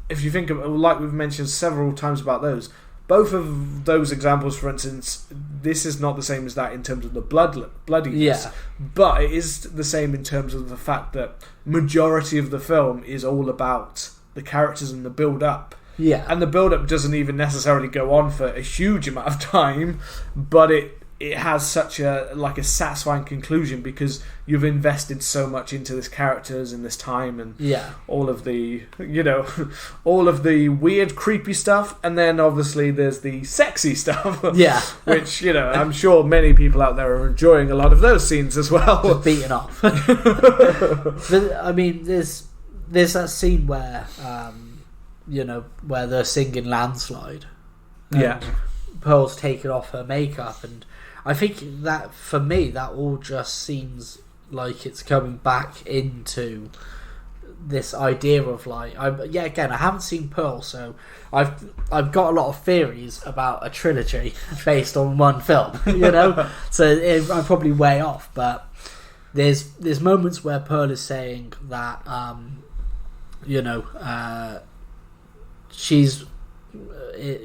if you think of, like we've mentioned several times about those, both of those examples, for instance, this is not the same as that in terms of the bloodiness, but it is the same in terms of the fact that majority of the film is all about the characters and the build-up. Yeah. And the build-up doesn't even necessarily go on for a huge amount of time, but it has such a satisfying conclusion because you've invested so much into this characters and this time and all of the weird creepy stuff, and then obviously there's the sexy stuff which I'm sure many people out there are enjoying a lot of those scenes as well. Just beaten off. But, I mean, there's that scene where where they're singing Landslide. Pearl's taken off her makeup, and I think that for me that all just seems like it's coming back into this idea of again, I haven't seen Pearl, so I've got a lot of theories about a trilogy based on one film, so I'm probably way off, but there's moments where Pearl is saying that she's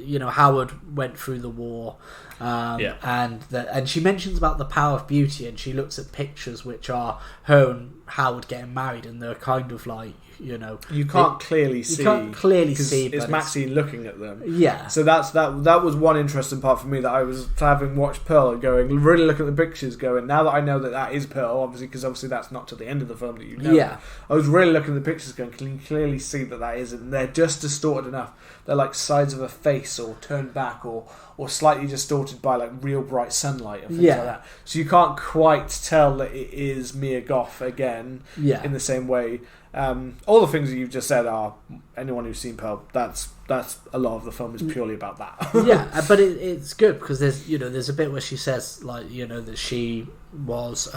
Howard went through the war, and she mentions about the power of beauty, and she looks at pictures which are her and Howard getting married, and they're kind of like, you know, you can't clearly see. It's Maxxine looking at them. Yeah. So that was one interesting part for me, that I was having watched Pearl and going, really looking at the pictures, going, now that I know that is Pearl, obviously, because obviously that's not to the end of the film that you know. Yeah. I was really looking at the pictures, going, can you clearly see that isn't? And they're just distorted enough. They're like sides of a face, or turned back, or slightly distorted by like real bright sunlight and things like that. So you can't quite tell that it is Mia Goth again. Yeah. In the same way. All the things that you've just said are, anyone who's seen Pearl, that's a lot of the film is purely about that. Yeah, but it's good because there's a bit where she says, like, you know, that she was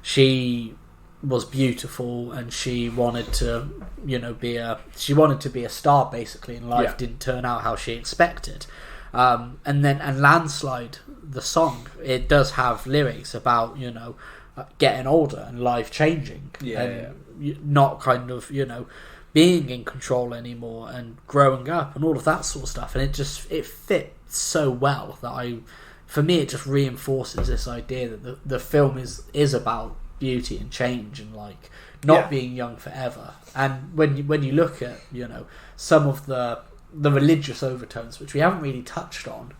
she was beautiful, and she wanted to be a star basically, and life didn't turn out how she expected. And Landslide, the song, it does have lyrics about, you know, getting older and life changing, not kind of, you know, being in control anymore, and growing up and all of that sort of stuff. And it fits so well that for me it just reinforces this idea that the film is about beauty and change, and like not being young forever. And when you look at, you know, some of the religious overtones, which we haven't really touched on,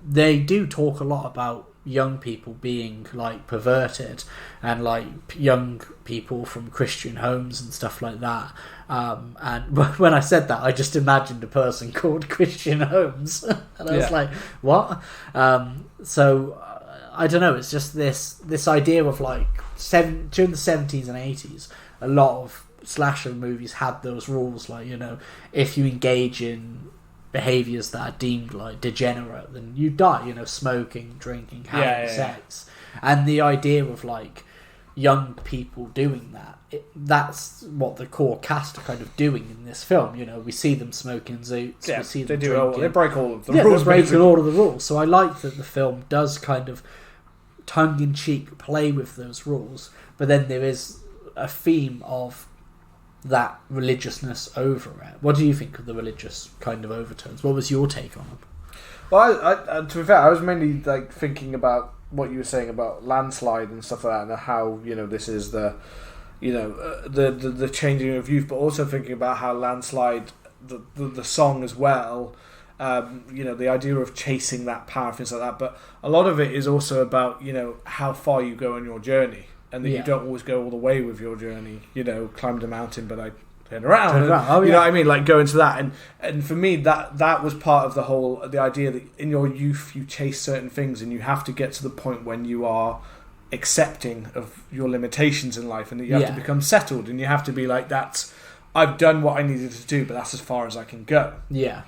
they do talk a lot about young people being like perverted, and like young people from Christian homes and stuff like that. And when I said that, I just imagined a person called Christian Holmes, and I was like, what? So I don't know. It's just this idea of like during the 70s and 80s, a lot of slasher movies had those rules, like, you know, if you engage in behaviours that are deemed like degenerate, then you die, you know, smoking, drinking, having sex. And the idea of like young people doing that, that's what the core cast are kind of doing in this film. You know, we see them smoking zoots, we see them drinking. They break all of the rules. They're breaking all of the rules. So I like that the film does kind of tongue-in-cheek play with those rules, but then there is a theme of that religiousness over it. What do you think of the religious kind of overtones? What was your take on them? Well, I to be fair, I was mainly like thinking about what you were saying about Landslide and stuff like that, and how, you know, this is the, you know, the changing of youth, but also thinking about how Landslide, the song as well, you know, the idea of chasing that power, things like that. But a lot of it is also about, you know, how far you go on your journey, and that you don't always go all the way with your journey. You know, climbed a mountain, but I turned around. You know what I mean? Like, go into that. And for me, that was part of the idea that in your youth you chase certain things, and you have to get to the point when you are accepting of your limitations in life, and that you have to become settled, and you have to be like, I've done what I needed to do, but that's as far as I can go. Yeah.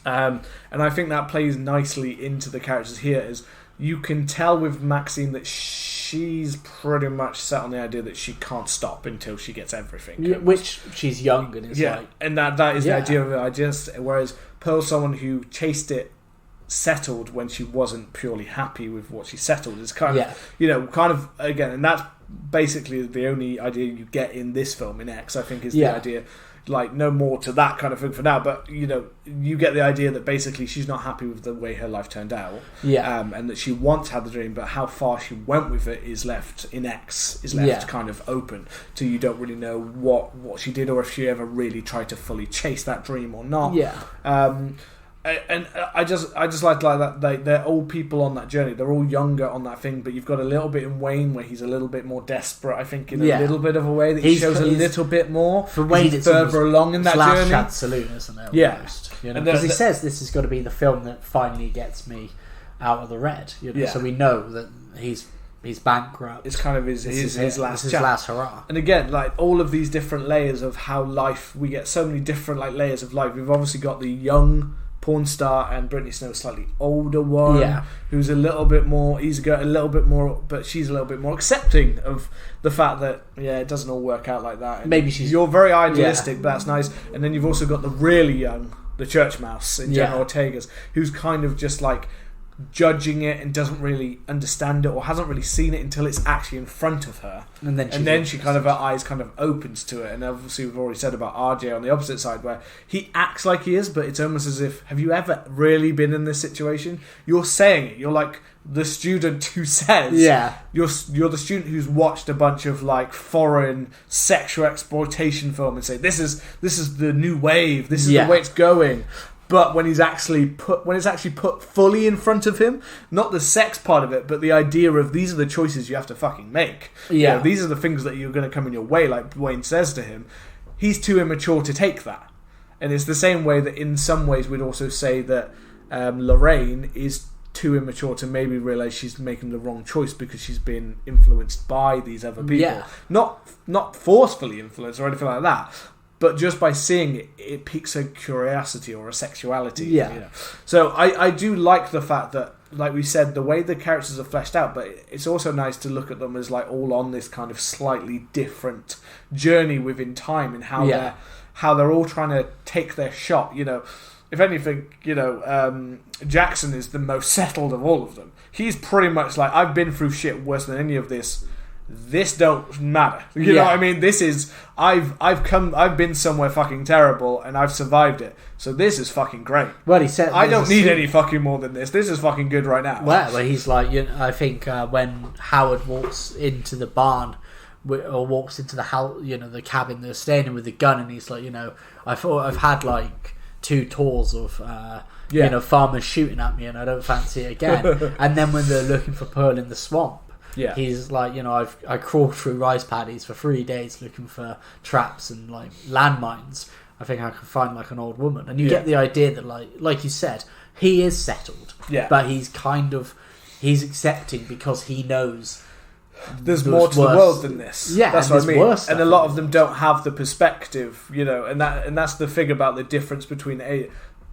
And I think that plays nicely into the characters here. Is you can tell with Maxxine that she's pretty much set on the idea that she can't stop until she gets everything. Yeah, which she's young and is like... and that is the idea of it. Whereas Pearl's someone who chased it, settled when she wasn't purely happy with what she settled. Is kind of, you know, kind of, again, and that's basically the only idea you get in this film, in X, I think, is the idea... Like, no more to that kind of thing for now, but, you know, you get the idea that basically she's not happy with the way her life turned out, and that she once had the dream, but how far she went with it is left in X, kind of open, so you don't really know what she did, or if she ever really tried to fully chase that dream or not. And I just like that they're all people on that journey. They're all younger on that thing, but you've got a little bit in Wayne where he's a little bit more desperate, I think, in a little bit of a way that he shows a little bit more. For Wayne, it's further along in that journey. Absolute, isn't it? Almost, you know? Because he says this is going to be the film that finally gets me out of the red. You know? So we know that he's bankrupt. It's kind of his last hurrah. And again, like, all of these different layers of how life, we get so many different like layers of life. We've obviously got the young porn star and Brittany Snow, slightly older one, who's a little bit more easygoing, a little bit more, but she's a little bit more accepting of the fact that it doesn't all work out like that. And maybe you're very idealistic, but that's nice. And then you've also got the really young, the church mouse in Jenna Ortega's, who's kind of just like judging it and doesn't really understand it or hasn't really seen it until it's actually in front of her, and then she kind of, her eyes kind of opens to it. And obviously we've already said about RJ on the opposite side, where he acts like he is, but it's almost as if, have you ever really been in this situation? You're saying it, you're like the student who says, you're the student who's watched a bunch of like foreign sexual exploitation film and say, this is the new wave, this is the way it's going. But when it's actually put fully in front of him, not the sex part of it, but the idea of these are the choices you have to fucking make. You know, these are the things that you're going to come in your way, like Wayne says to him. He's too immature to take that. And it's the same way that in some ways we'd also say that Lorraine is too immature to maybe realise she's making the wrong choice because she's been influenced by these other people. Yeah. Not forcefully influenced or anything like that. But just by seeing it, it piques a curiosity or a sexuality. Yeah. You know? So I do like the fact that, like we said, the way the characters are fleshed out, but it's also nice to look at them as like all on this kind of slightly different journey within time and how they're all trying to take their shot. You know, if anything, you know, Jackson is the most settled of all of them. He's pretty much like, I've been through shit worse than any of this. This don't matter. You know what I mean? This is I've been somewhere fucking terrible and I've survived it. So this is fucking great. Well, he said I don't need any fucking more than this. This is fucking good right now. Well, he's like, you know, I think when Howard walks into the barn or walks into the house, you know, the cabin they're staying in with the gun, and he's like, you know, I've had like 2 tours of you know, farmers shooting at me, and I don't fancy it again. And then when they're looking for Pearl in the swamp. Yeah. He's like, you know, I crawled through rice paddies for 3 days looking for traps and like landmines. I think I can find like an old woman, and you get the idea that like you said, he is settled. Yeah. But he's accepting because he knows there's more to the world than this. Yeah, that's what I mean. And a lot of them don't have the perspective, you know, and that's the thing about the difference between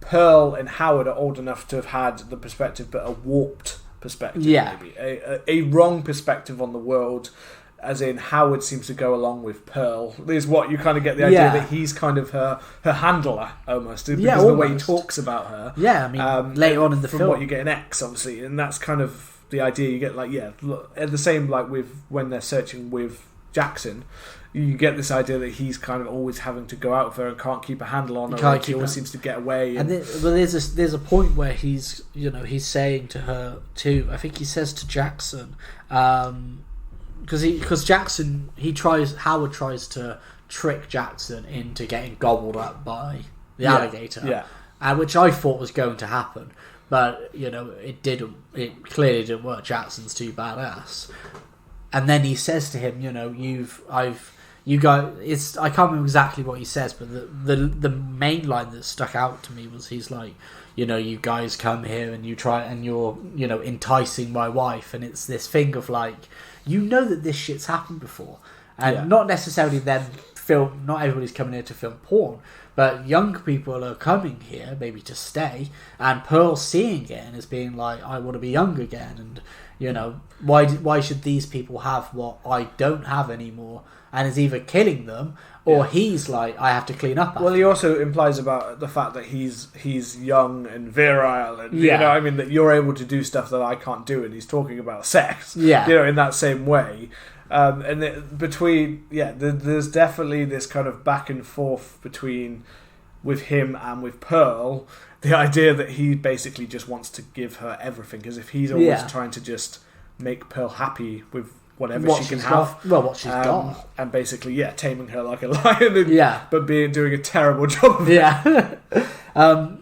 Pearl and Howard are old enough to have had the perspective, but a warped perspective, maybe a wrong perspective on the world, as in Howard seems to go along with Pearl. Is what you kind of get the idea that he's kind of her handler almost, because of the way he talks about her. Yeah, I mean, later on in the from film, what you get in X, obviously, and that's kind of the idea you get. Like, and the same like with when they're searching with Jackson. You get this idea that he's kind of always having to go out with her and can't keep a handle on her. He always seems to get away. And there's a point where he's saying to her too. I think he says to Jackson, because Jackson Howard tries to trick Jackson into getting gobbled up by the alligator, which I thought was going to happen, but you know it didn't. It clearly didn't work. Jackson's too badass. And then he says to him, you know, you guys, I can't remember exactly what he says, but the main line that stuck out to me was he's like, you know, you guys come here and you try and you're, you know, enticing my wife, and it's this thing of like, you know that this shit's happened before, and not necessarily them film. Not everybody's coming here to film porn, but young people are coming here maybe to stay, and Pearl's seeing it and is being like, I want to be young again, and you know, why should these people have what I don't have anymore? And is either killing them, or he's like, I have to clean up after. Well, he also implies about the fact that he's young and virile, and you know, I mean, that you're able to do stuff that I can't do, and he's talking about sex, you know, in that same way. And there's definitely this kind of back and forth with him and with Pearl. The idea that he basically just wants to give her everything, as if he's always trying to just make Pearl happy with whatever she can have. What she's got. And basically, taming her like a lion, but doing a terrible job of it.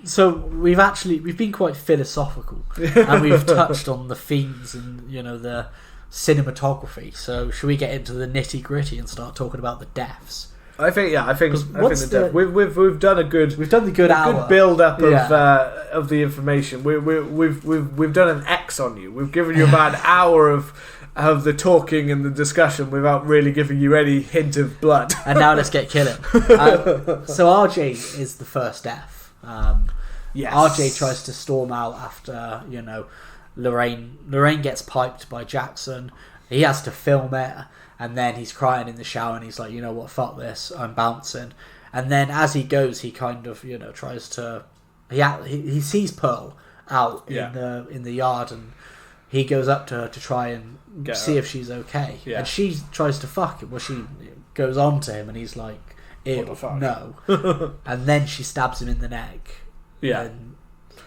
So we've been quite philosophical, and we've touched on the themes and, you know, the cinematography. So should we get into the nitty gritty and start talking about the deaths? I think we've done a good hour. Build up of the information. We've done an X on you. We've given you about an hour of the talking and the discussion without really giving you any hint of blood. And now let's get killing. So RJ is the first death. RJ tries to storm out after, you know, Lorraine gets piped by Jackson. He has to film it. And then he's crying in the shower, and he's like, you know what, fuck this, I'm bouncing. And then as he goes, he kind of, you know, tries to... He sees Pearl, out in the yard, and he goes up to her to try and see if she's okay. Yeah. And she tries to fuck him. Well, she goes on to him, and he's like, ew, no. And then she stabs him in the neck. Yeah. And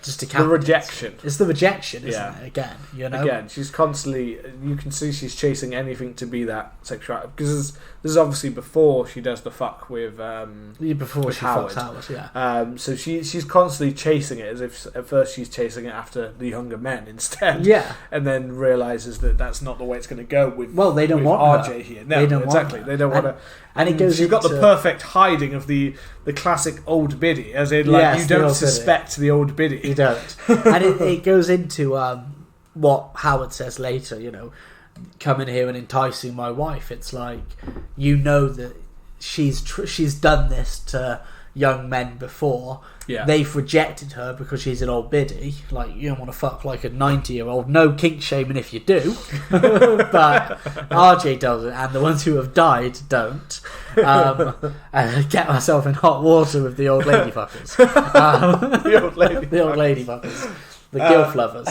just the rejection. It's the rejection, isn't it? Again, you know. Again, she's constantly. You can see she's chasing anything to be that sexual. Because this is obviously before she does the fuck with. Before she fucks Howard, yeah. So she's constantly chasing it, as if at first she's chasing it after the younger men instead. Yeah. And then realizes that that's not the way it's going to go with. Well, they don't want RJ her. Here. No, they don't exactly. Want her. They don't want her. And it goes. You've got the perfect hiding of the classic old biddy, as in like you don't suspect the old biddy. You don't. And it goes into what Howard says later. You know, coming here and enticing my wife. It's like, you know that she's done this to young men before. Yeah. They've rejected her because she's an old biddy. Like, you don't want to fuck like a 90-year-old. No kink shaming if you do. But RJ doesn't, and the ones who have died don't. And I get myself in hot water with the old lady fuckers. The old lady fuckers. The gilf lovers.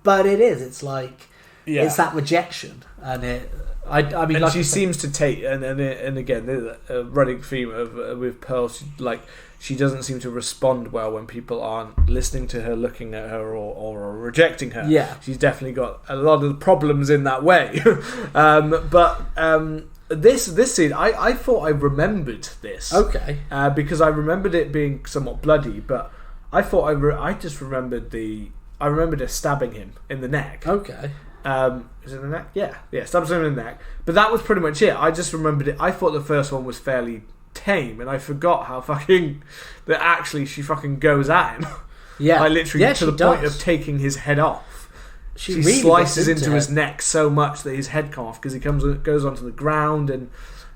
But it's like, it's that rejection. And I mean, and like she seems to take, and again, the running theme of with Pearl, she doesn't seem to respond well when people aren't listening to her, looking at her, or rejecting her. Yeah, she's definitely got a lot of problems in that way. But this scene, I thought I remembered this. Okay, because I remembered it being somewhat bloody, but I thought I just remembered I remembered her stabbing him in the neck. Okay. Is it the neck? Yeah, stabs him in the neck. But that was pretty much it. I just remembered it. I thought the first one was fairly tame, and I forgot how that actually she fucking goes at him. Yeah, like literally to the point of taking his head off. She really slices into his neck so much that his head comes off because he goes onto the ground. And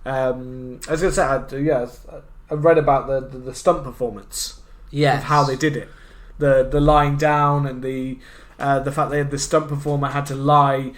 I was going to say, I read about the stunt performance. Yeah, of how they did it, the lying down and the fact the stunt performer had to lie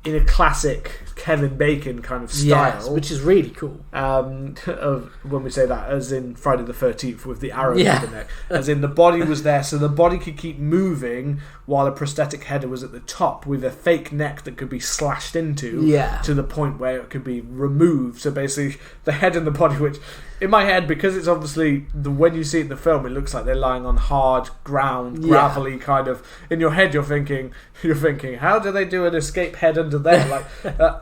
in a classic Kevin Bacon kind of style, which is really cool. Of when we say that, as in Friday the 13th with the arrow in the neck, as in the body was there, so the body could keep moving while a prosthetic header was at the top with a fake neck that could be slashed into, to the point where it could be removed. So basically, the head and the body, which in my head, because it's obviously when you see it in the film, it looks like they're lying on hard ground, gravelly kind of. In your head, you're thinking, how do they do an escape head under there? Like,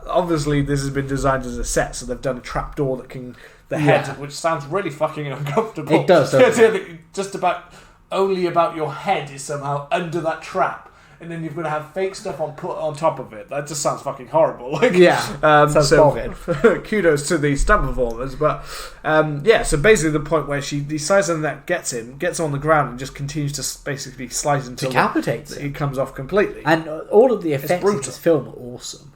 obviously, this has been designed as a set, so they've done a trapdoor that can head, which sounds really fucking uncomfortable. It does. Just only about your head is somehow under that trap. And then you've got to have fake stuff put on top of it. That just sounds fucking horrible. Like, so kudos to the stunt performers. But so basically the point where the size of the neck gets on the ground and just continues to basically slice until decapitates he comes off completely. And all of the effects in this film are awesome.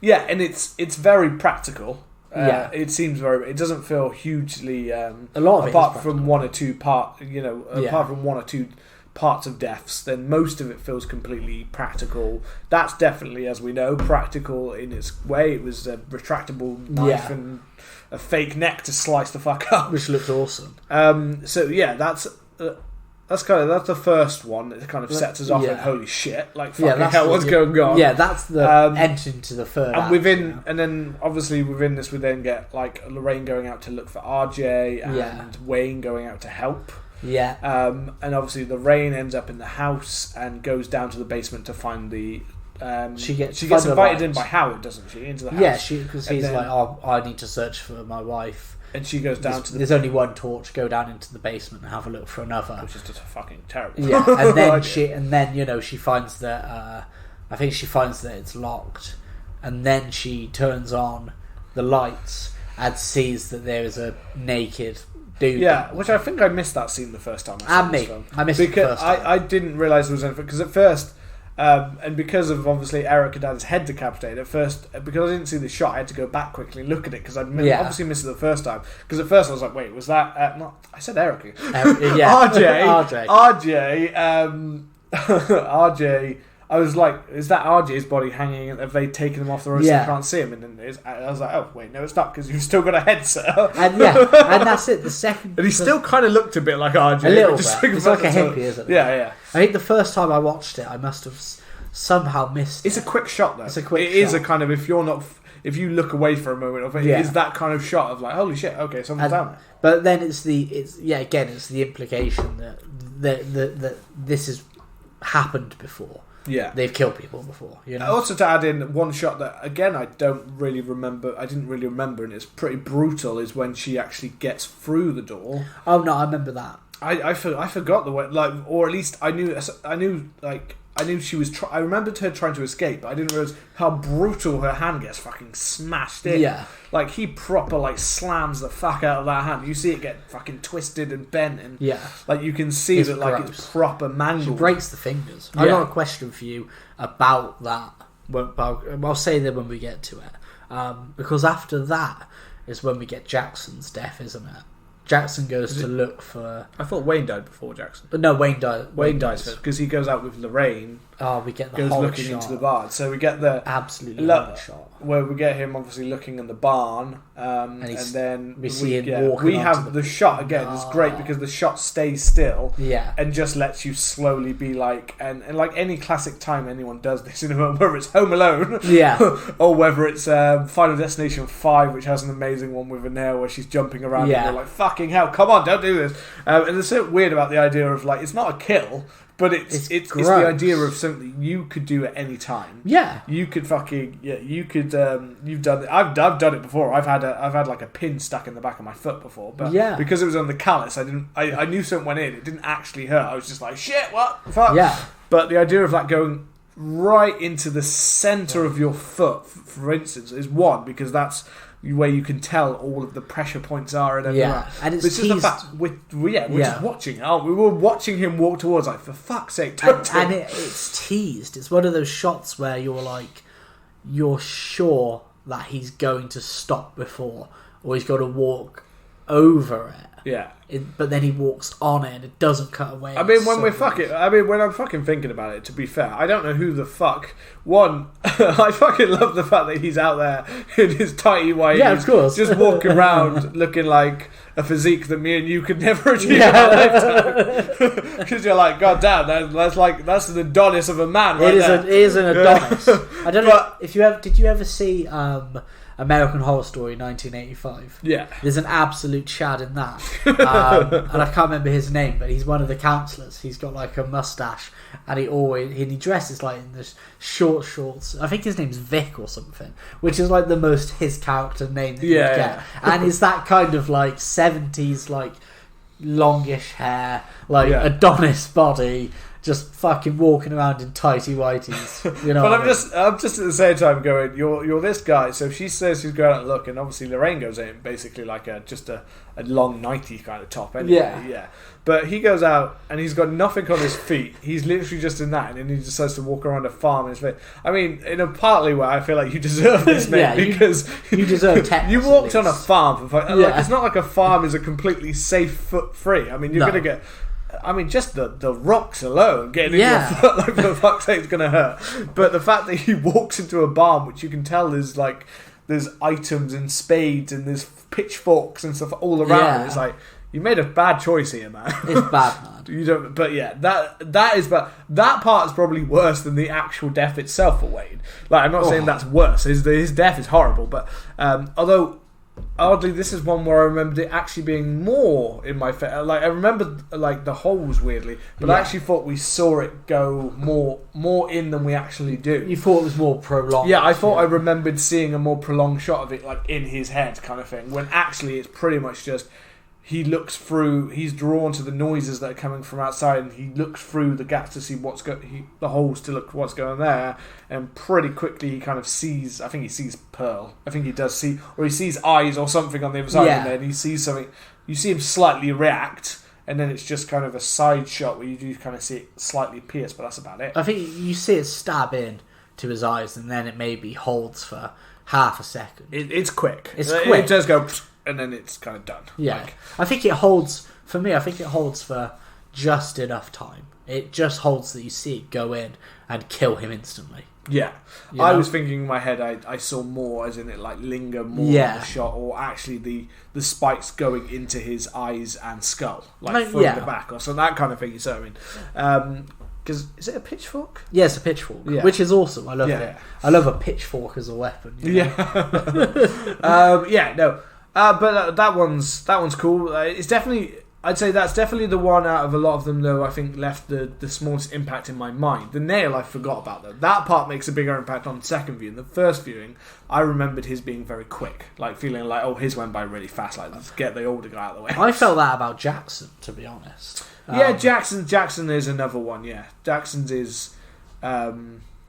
Yeah, and it's very practical. It seems it doesn't feel hugely. A lot of apart from one or two apart from one or two parts of deaths, then most of it feels completely practical. That's definitely, as we know, practical in its way. It was a retractable knife and a fake neck to slice the fuck up, which looks awesome. That's the first one that kind of sets us off and holy shit, like fucking hell, what's going on? Yeah, that's the entry to the third. And and then obviously within this we then get like Lorraine going out to look for RJ and Wayne going out to help. Yeah. And obviously Lorraine ends up in the house and goes down to the basement to find the. She gets invited in by Howard, doesn't she, into the house? Yeah, because he's like, "Oh, I need to search for my wife." And she goes down to there's only one torch. Go down into the basement and have a look for another, which is just fucking terrible. Yeah, and then she finds that I think she finds that it's locked, and then she turns on the lights and sees that there is a naked dude. Yeah, which I think I missed that scene the first time. I missed it the first time. I didn't realise there was anything because at first. And because of obviously Eric had had his head decapitated at first, because I didn't see the shot, I had to go back quickly and look at it because I'd obviously missed it the first time. Because at first I was like, "Wait, was that not?" I said RJ. RJ. I I was like, is that RJ's body hanging? Have they taken him off the road so you can't see him? And then I was like, oh wait, no, it's not, because you've still got a headset. And and that's it. The second, and he still kind of looked a bit like RJ. A little bit. It's like a hippie, isn't it? Yeah. I think the first time I watched it, I must have somehow missed it. It's a quick shot though. It is a kind of, if you look away for a moment, it is that kind of shot of like, holy shit, okay, someone's down there. But then it's the implication that this has happened before. Yeah, they've killed people before. You know. Also, to add in one shot that again I didn't really remember, and it's pretty brutal, is when she actually gets through the door. Oh no, I remember that. I forgot the way, like, or at least I knew she was. I remembered her trying to escape, but I didn't realize how brutal her hand gets fucking smashed in. Yeah, like he proper like slams the fuck out of that hand. You see it get fucking twisted and bent, and like you can see that like gross. It's proper mangled. She breaks the fingers. I've got a question for you about that. I'll say that when we get to it, because after that is when we get Jackson's death, isn't it? Jackson goes to look for... I thought Wayne died before Jackson. But no, Wayne died. Wayne dies first, because he goes out with Lorraine. Oh, we get the goes horror looking shot. into the barn. So we get the... Absolutely horror shot. Where we get him obviously looking in the barn. And then we see him walking. We have the shot again. It's great because the shot stays still. Yeah. And just lets you slowly be like... And like any classic time anyone does this, whether it's Home Alone. Yeah. Or whether it's Final Destination 5, which has an amazing one with a nail where she's jumping around. Yeah. And you're like, fucking hell, come on, don't do this. And it's so weird about the idea of like, it's not a kill, but it's the idea of something you could do at any time. Yeah, you could fucking you could you've done it. I've done it before. I've had like a pin stuck in the back of my foot before, but because it was on the callus, I knew something went in. It didn't actually hurt. I was just like, shit, what fuck. Yeah, but the idea of that going right into the center of your foot, for instance, is one, because that's where you can tell all of the pressure points are and everything. Yeah, and it's just the fact we're just watching. Oh, we were watching him walk towards, like, for fuck's sake, don't. And it's teased. It's one of those shots where you're like, you're sure that he's going to stop before, or he's got to walk over it. Yeah. But then he walks on it and it doesn't cut away. I mean, when I'm fucking thinking about it, to be fair, I don't know who the fuck. One, I fucking love the fact that he's out there in his tighty whities. Yeah, of course. Just walking around looking like a physique that me and you could never achieve in our lifetime. Because you're like, God damn, that's an Adonis of a man right there. It is an Adonis. I don't know if did you ever see American Horror Story 1985? Yeah. There's an absolute Chad in that. And I can't remember his name, but he's one of the counsellors. He's got like a mustache, and he dresses like in this short shorts. I think his name's Vic or something, which is like the most his character name that you could get. And it's that kind of like 70s, like longish hair, like Adonis body, just fucking walking around in tighty whities. You know. But I'm just at the same time going, you're this guy. So she says she's going out and look, and obviously Lorraine goes in basically like a long nighty kind of top. Anyway. Yeah. But he goes out and he's got nothing on his feet. He's literally just in that, and then he decides to walk around a farm in his feet. I mean, in a partly way, I feel like you deserve this, mate, because you deserve tetanus. You walked on a farm for like, it's not like a farm is a completely safe foot free. I mean, you're gonna get. I mean, just the rocks alone getting in your foot, like, for fuck's sake, it's going to hurt. But the fact that he walks into a barn, which you can tell is like, there's items and spades and there's pitchforks and stuff all around. It's like, you made a bad choice here, man. It's bad, man. You don't. But yeah, that is bad. That part is probably worse than the actual death itself for Wayne. Like, I'm not saying that's worse. His death is horrible, but although. Oddly, this is one where I remembered it actually being more in my face. Like, I remembered like the holes weirdly, but I actually thought we saw it go more in than we actually do. You thought it was more prolonged? Yeah, I thought I remembered seeing a more prolonged shot of it, like in his head, kind of thing. When actually, it's pretty much just he looks through. He's drawn to the noises that are coming from outside, and he looks through the gaps to see the holes to look what's going there. And pretty quickly, he kind of sees. I think he sees Pearl. I think he does see, or he sees eyes or something on the other side, and then he sees something. You see him slightly react, and then it's just kind of a side shot where you do kind of see it slightly pierce, but that's about it. I think you see it stab in to his eyes, and then it maybe holds for half a second. It's quick. It's quick. It does go. And then it's kind of done. Yeah. I think it holds, for just enough time. It just holds that you see it go in, and kill him instantly. Yeah, I was thinking in my head I saw more as in it like linger more on the shot, or actually the spikes going into his eyes and skull, like from the back, or so that kind of thing. You see what I mean? Because is it a pitchfork? Yeah, it's a pitchfork, which is awesome. I love it. Yeah. I love a pitchfork as a weapon. Yeah, but that one's cool. It's definitely. I'd say that's definitely the one out of a lot of them, though, I think left the smallest impact in my mind. The nail I forgot about, though. That part makes a bigger impact on the second view. In the first viewing, I remembered his being very quick. Like, feeling like, oh, his went by really fast. Like, let's get the older guy out of the way. I felt that about Jackson, to be honest. Yeah, Jackson is another one, yeah. Jackson's is...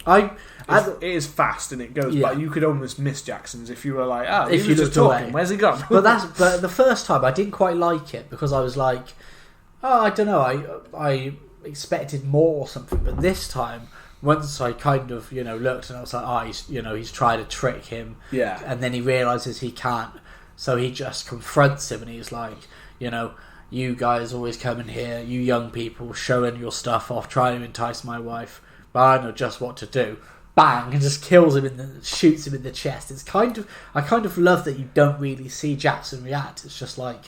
it is fast and it goes, but you could almost miss Jackson's if you were like, if you just talking, where's he gone? but the first time I didn't quite like it because I was like, I don't know, I expected more or something. But this time, once I kind of looked and I was like, he's trying to trick him, and then he realizes he can't, so he just confronts him and he's like, you guys always come in here, you young people, showing your stuff off, trying to entice my wife. But I know just what to do. Bang, and just kills him shoots him in the chest. I kind of love that you don't really see Jackson react. It's just like,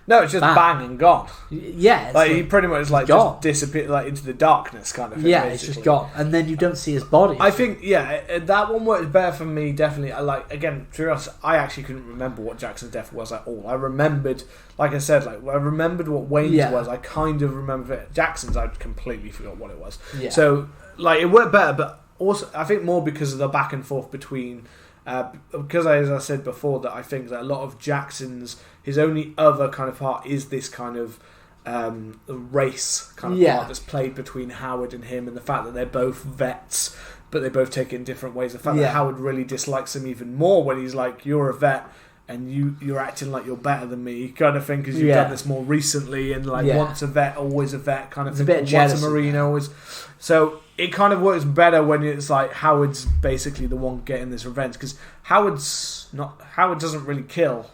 no, it's just bang and gone. Yeah, like he pretty much like just disappeared like into the darkness kind of thing. Yeah, basically. It's just gone, and then you don't see his body. I think that one worked better for me. Definitely, again, to be honest, I actually couldn't remember what Jackson's death was at all. I remembered, like I said, I remembered what Wayne's was. I kind of remember it. Jackson's, I completely forgot what it was. Yeah. So it worked better, but also I think more because of the back and forth between. Because as I said before, that I think that a lot of Jackson's, his only other kind of part is this kind of race kind of part that's played between Howard and him, and the fact that they're both vets, but they both take it in different ways. The fact that Howard really dislikes him even more when he's like, "You're a vet, and you're acting like you're better than me," kind of thing, because you've done this more recently, and once a vet, always a vet kind of thing. It's a bit jealous. Once a Marine, always. So it kind of works better when it's like Howard's basically the one getting this revenge, because Howard doesn't really kill.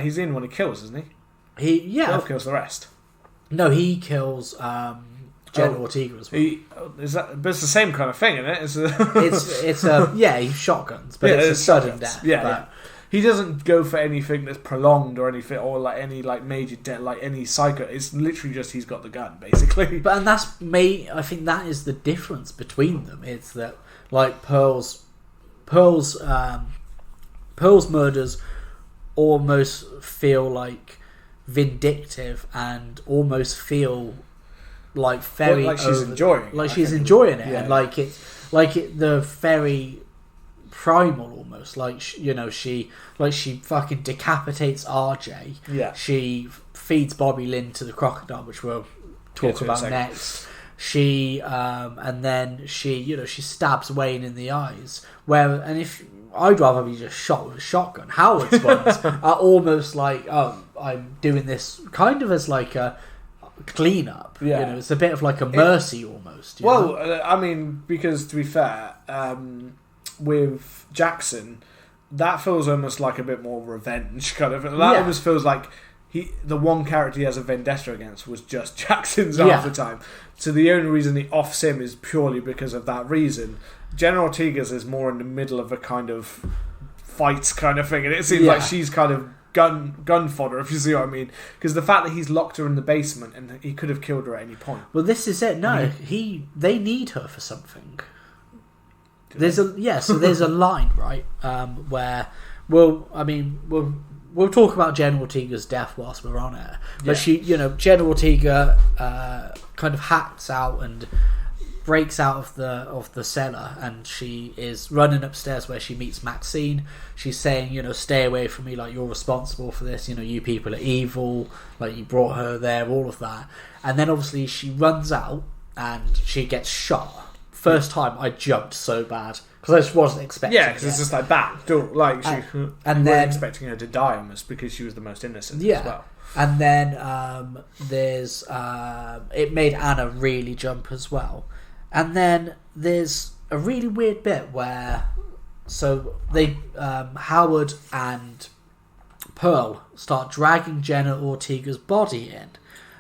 He's in when he kills, isn't he? Bill kills the rest. No, he kills General Ortega as well. But it's the same kind of thing, isn't it? He shotguns, but it's a sudden death. Yeah. He doesn't go for anything that's prolonged or anything, or like any major death, like any psycho. It's literally just he's got the gun, basically. And that's me. I think that is the difference between them. It's that like Pearl's murders almost feel like vindictive and almost feel like very she's enjoying, it, and the very primal almost, she fucking decapitates RJ. Yeah. She feeds Bobby Lynn to the crocodile, which we'll talk about next. She and then she stabs Wayne in the eyes. And if I'd rather be just shot with a shotgun. Howard's ones are almost like, I'm doing this kind of as like a clean up. Yeah. It's a bit of like a mercy almost. I mean, because to be fair, with Jackson, that feels almost like a bit more revenge kind of. That almost feels like the one character he has a vendetta against was just Jackson's half the time. So the only reason he offs him is purely because of that reason. General Ortega's is more in the middle of a kind of fight kind of thing, and it seems like she's kind of gun fodder, if you see what I mean. Because the fact that he's locked her in the basement and he could have killed her at any point. Well, this is it. No, they need her for something. There's a line, right, where we'll talk about General Ortega's death whilst we're on it. But General Ortega kind of hacks out and breaks out of the cellar, and she is running upstairs where she meets Maxxine. She's saying, stay away from me, like you're responsible for this, you people are evil, like you brought her there, all of that. And then obviously she runs out and she gets shot. First time I jumped so bad because I just wasn't expecting. Yeah, because it's just like bang, and then weren't expecting her to die almost because she was the most innocent as well. And then there's it made Anna really jump as well. And then there's a really weird bit where they Howard and Pearl start dragging Jenna Ortega's body in.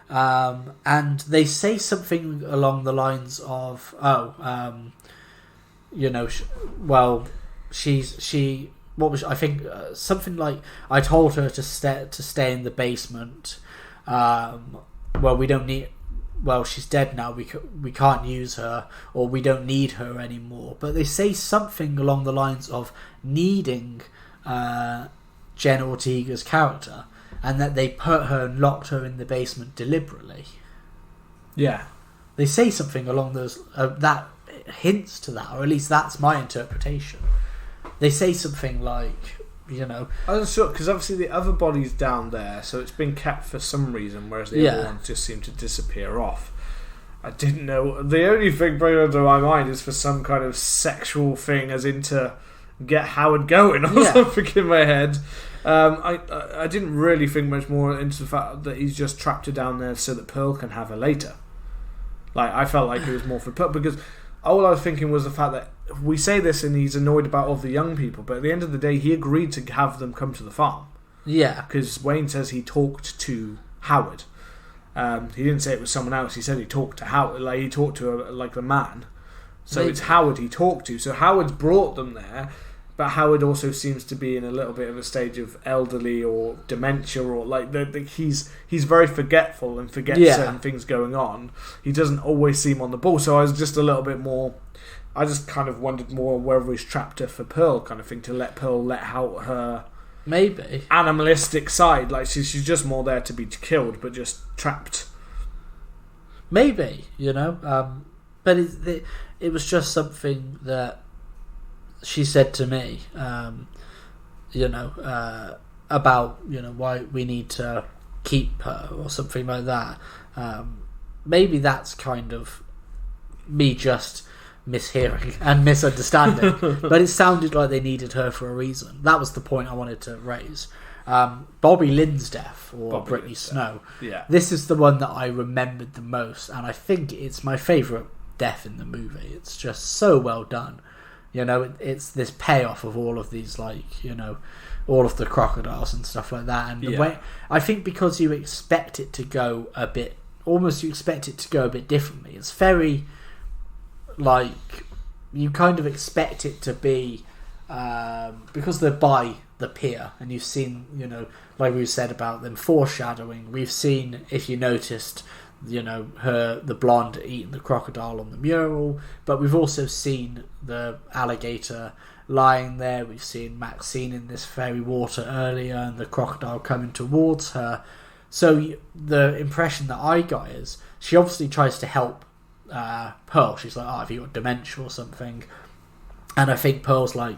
And they say something along the lines of, something like, I told her to stay in the basement. We don't need. Well, she's dead now. We can't use her, or we don't need her anymore. But they say something along the lines of needing Jen Ortega's character, and that they put her and locked her in the basement deliberately. Yeah, they say something along those that hints to that, or at least that's my interpretation. They say something like, I'm not sure, because obviously the other body's down there, so it's been kept for some reason, whereas the other ones just seem to disappear off. I didn't know. The only thing bringing into my mind is for some kind of sexual thing, as in to get Howard going or something in my head. I didn't really think much more into the fact that he's just trapped her down there so that Pearl can have her later. Like, I felt like it was more for Pearl, because all I was thinking was the fact that we say this and he's annoyed about all the young people, but at the end of the day, he agreed to have them come to the farm. Yeah. Because Wayne says he talked to Howard. He didn't say it was someone else. He said he talked to Howard. Like, he talked to the man. So it's Howard he talked to. So Howard's brought them there, but Howard also seems to be in a little bit of a stage of elderly or dementia, or he's very forgetful and forgets certain things going on. He doesn't always seem on the ball. So I was just a little bit more. I just kind of wondered more whether he's trapped her for Pearl, kind of thing, to let Pearl let out her maybe animalistic side. Like she's just more there to be killed, but just trapped. Maybe, but it was just something that she said to me, about why we need to keep her or something like that. Maybe that's kind of me just mishearing and misunderstanding, but it sounded like they needed her for a reason. That was the point I wanted to raise. Bobby Lynn's death, or Brittany Snow. Yeah, this is the one that I remembered the most, and I think it's my favourite death in the movie. It's just so well done. It's this payoff of all of these, all of the crocodiles and stuff like that. And the way, I think, because you expect it to go a bit differently. It's very, you kind of expect it to be, because they're by the pier, and you've seen, like we said about them foreshadowing, we've seen, if you noticed, the blonde eating the crocodile on the mural, but we've also seen the alligator lying there. We've seen Maxxine in this fairy water earlier, and the crocodile coming towards her. So the impression that I got is she obviously tries to help Pearl. She's like, have you got dementia or something? And I think Pearl's like,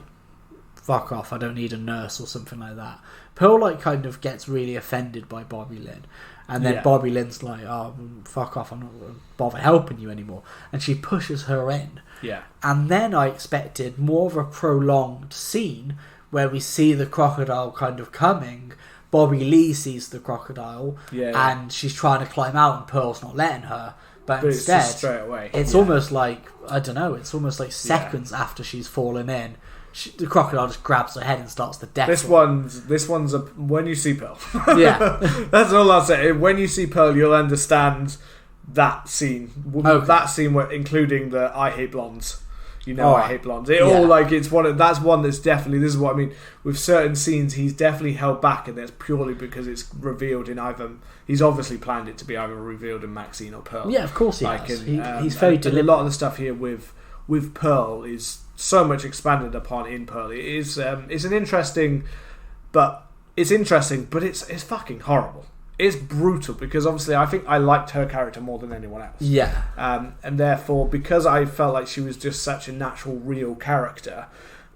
fuck off, I don't need a nurse or something like that. Pearl kind of gets really offended by Bobby Lynn. And then Bobby Lynn's like, oh, fuck off, I'm not going to bother helping you anymore. And she pushes her in. Yeah. And then I expected more of a prolonged scene where we see the crocodile kind of coming. Bobby Lee sees the crocodile, and she's trying to climb out, and Pearl's not letting her. But instead, it's just straight away. It's almost like, I don't know, it's almost like seconds after she's fallen in. The crocodile just grabs her head and starts the death. This one's a when you see Pearl. Yeah, that's all I'll say. When you see Pearl, you'll understand that scene. Okay. That scene, including the "I hate blondes." I hate blondes. That's one that's definitely. This is what I mean with certain scenes. He's definitely held back, and that's purely because it's revealed in either. He's obviously planned it to be either revealed in Maxxine or Pearl. Yeah, of course he has. He's very deliberate. A lot of the stuff here with Pearl is so much expanded upon in Pearl. It is it's interesting, but it's fucking horrible. It's brutal, because obviously I think I liked her character more than anyone else. Yeah. And therefore, because I felt like she was just such a natural, real character,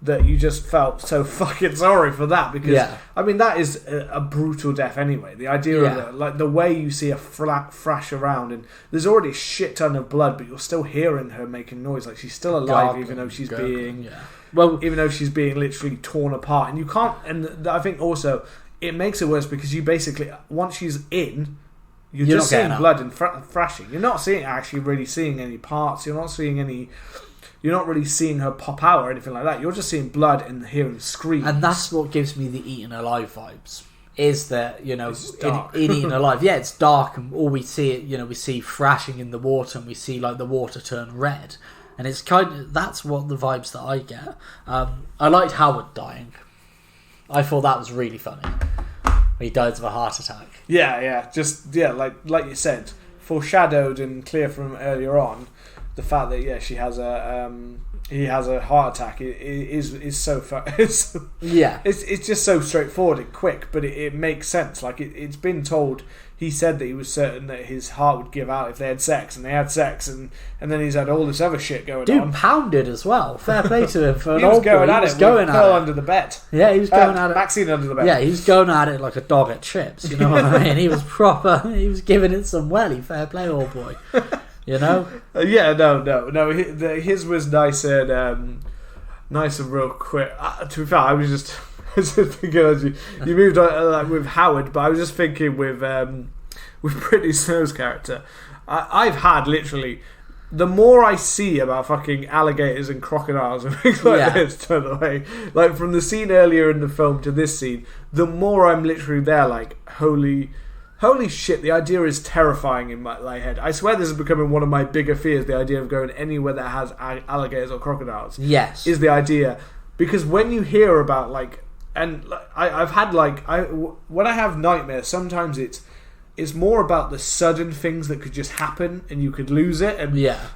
that you just felt so fucking sorry for that, because I mean that is a brutal death anyway. The idea of the way you see a thrash around, and there's already a shit ton of blood, but you're still hearing her making noise, like she's still alive, even though she's being literally torn apart, and you can't. And I think also it makes it worse because you basically, once she's in, you're just seeing blood and thrashing. You're not really seeing any parts. You're not really seeing her pop out or anything like that. You're just seeing blood and hearing screams. And that's what gives me the eaten alive vibes. is that, in Eating Alive, it's dark, and all we see, we see thrashing in the water, and we see like the water turn red, and it's that's what the vibes that I get. I liked Howard dying. I thought that was really funny. He died of a heart attack. Like you said, foreshadowed and clear from earlier on, the fact that he has a heart attack is so it's just so straightforward and quick, but it makes sense. Like it's been told. He said that he was certain that his heart would give out if they had sex, and they had sex, and then he's had all this other shit going on. Dude pounded as well. Fair play to him for an he was old going boy. at He was it going with at Pearl it under the bed. Yeah, he was going at it. Maxxine under the bed. Yeah, he was going at it like a dog at chips. You know what I mean? He was proper. He was giving it some welly. Fair play, old boy. No. His was nice and real quick. To be fair, I was just thinking as you moved on with Howard, but I was just thinking with Brittany Snow's character. I've had literally, the more I see about fucking alligators and crocodiles and things like this, by the way, like from the scene earlier in the film to this scene, the more I'm literally there like, holy shit, the idea is terrifying in my head. I swear this is becoming one of my bigger fears, the idea of going anywhere that has alligators or crocodiles. Yes. Is the idea. Because when you hear about I've had when I have nightmares, sometimes it's more about the sudden things that could just happen and you could lose it,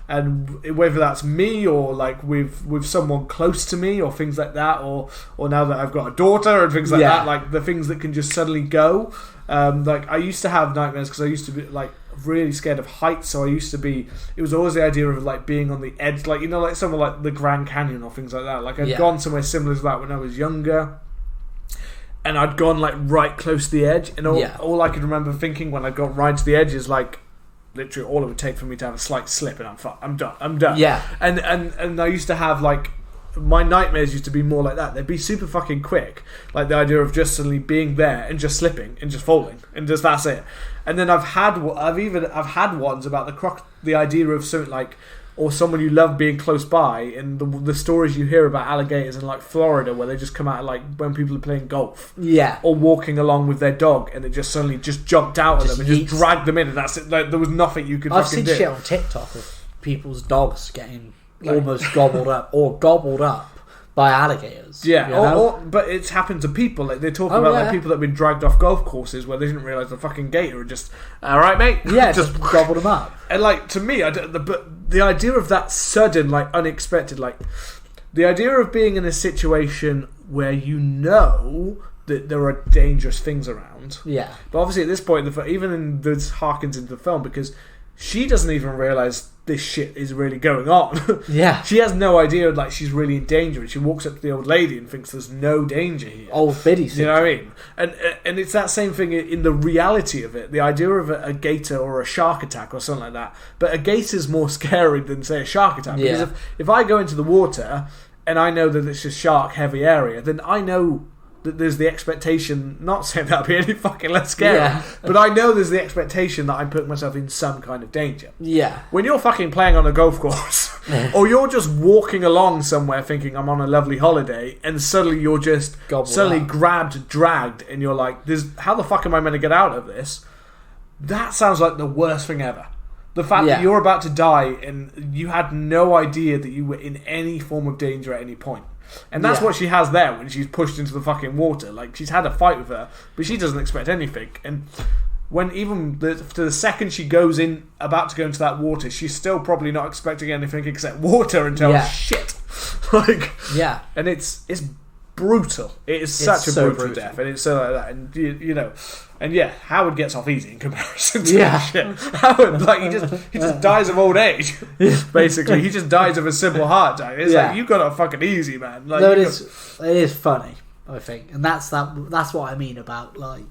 and whether that's me or like with someone close to me or things like that, or now that I've got a daughter and things like that, like the things that can just suddenly go. Like I used to have nightmares because I used to be like really scared of heights, so it was always the idea of like being on the edge, like like somewhere like the Grand Canyon or things like that. Like I'd gone somewhere similar to that when I was younger. And I'd gone like right close to the edge, and all I could remember thinking when I got right to the edge is like, literally all it would take for me to have a slight slip, and I'm done. Yeah. And I used to have like, my nightmares used to be more like that. They'd be super fucking quick, like the idea of just suddenly being there and just slipping and just falling and just that's it. And then I've had ones about the idea of something like, or someone you love being close by, and the stories you hear about alligators in like Florida where they just come out like when people are playing golf, or walking along with their dog, and it just suddenly just jumped out at them and just dragged them in, and that's it. Like, there was nothing you could. I've fucking seen do. shit on TikTok of people's dogs getting almost gobbled up by alligators. Yeah, but it's happened to people. Like they talk about like people that have been dragged off golf courses where they didn't realise the fucking gator had just, all right, mate, just gobbled them up. And like to me, the idea of that sudden, like unexpected, like the idea of being in a situation where you know that there are dangerous things around. Yeah. But obviously at this point, even in this harkens into the film because she doesn't even realise this shit is really going on. Yeah. She has no idea, like, she's really in danger, and she walks up to the old lady and thinks there's no danger here. Old biddy. You know what I mean? And it's that same thing in the reality of it. The idea of a gator or a shark attack or something like that. But a gator's more scary than, say, a shark attack. Because if I go into the water and I know that it's a shark-heavy area, then I know that there's the expectation, not saying that'd be any fucking less scary, but I know there's the expectation that I'm putting myself in some kind of danger. Yeah. When you're fucking playing on a golf course, or you're just walking along somewhere thinking I'm on a lovely holiday, and suddenly you're just grabbed, dragged, and you're like, how the fuck am I meant to get out of this? That sounds like the worst thing ever. The fact that you're about to die and you had no idea that you were in any form of danger at any point. And that's what she has there when she's pushed into the fucking water. Like, she's had a fight with her, but she doesn't expect anything. And when even to the second she goes in, about to go into that water, she's still probably not expecting anything except water until shit. And it's brutal. It is such a brutal death, and it's so like that. And you know, and Howard gets off easy in comparison to that shit. Howard, like he just dies of old age. Basically, he just dies of a simple heart attack. It's like, you got it fucking easy, man. Like, no, it is funny, I think, and that's what I mean about like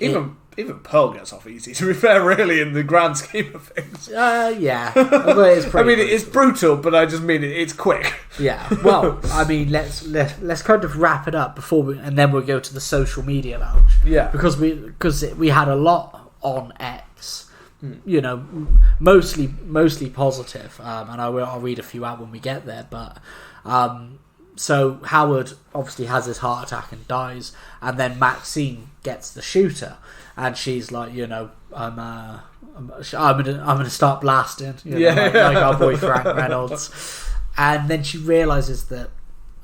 even Pearl gets off easy, to be fair, really, in the grand scheme of things. Yeah. Well, it's I mean, it's brutal, but I just mean it's quick. Yeah. Well, I mean, let's kind of wrap it up and then we'll go to the social media lounge. Yeah. Because we had a lot on X. You know, mostly positive, and I'll read a few out when we get there. But So Howard obviously has his heart attack and dies, and then Maxxine gets the shooter, and she's like, I'm gonna start blasting, like our boy Frank Reynolds, and then she realizes that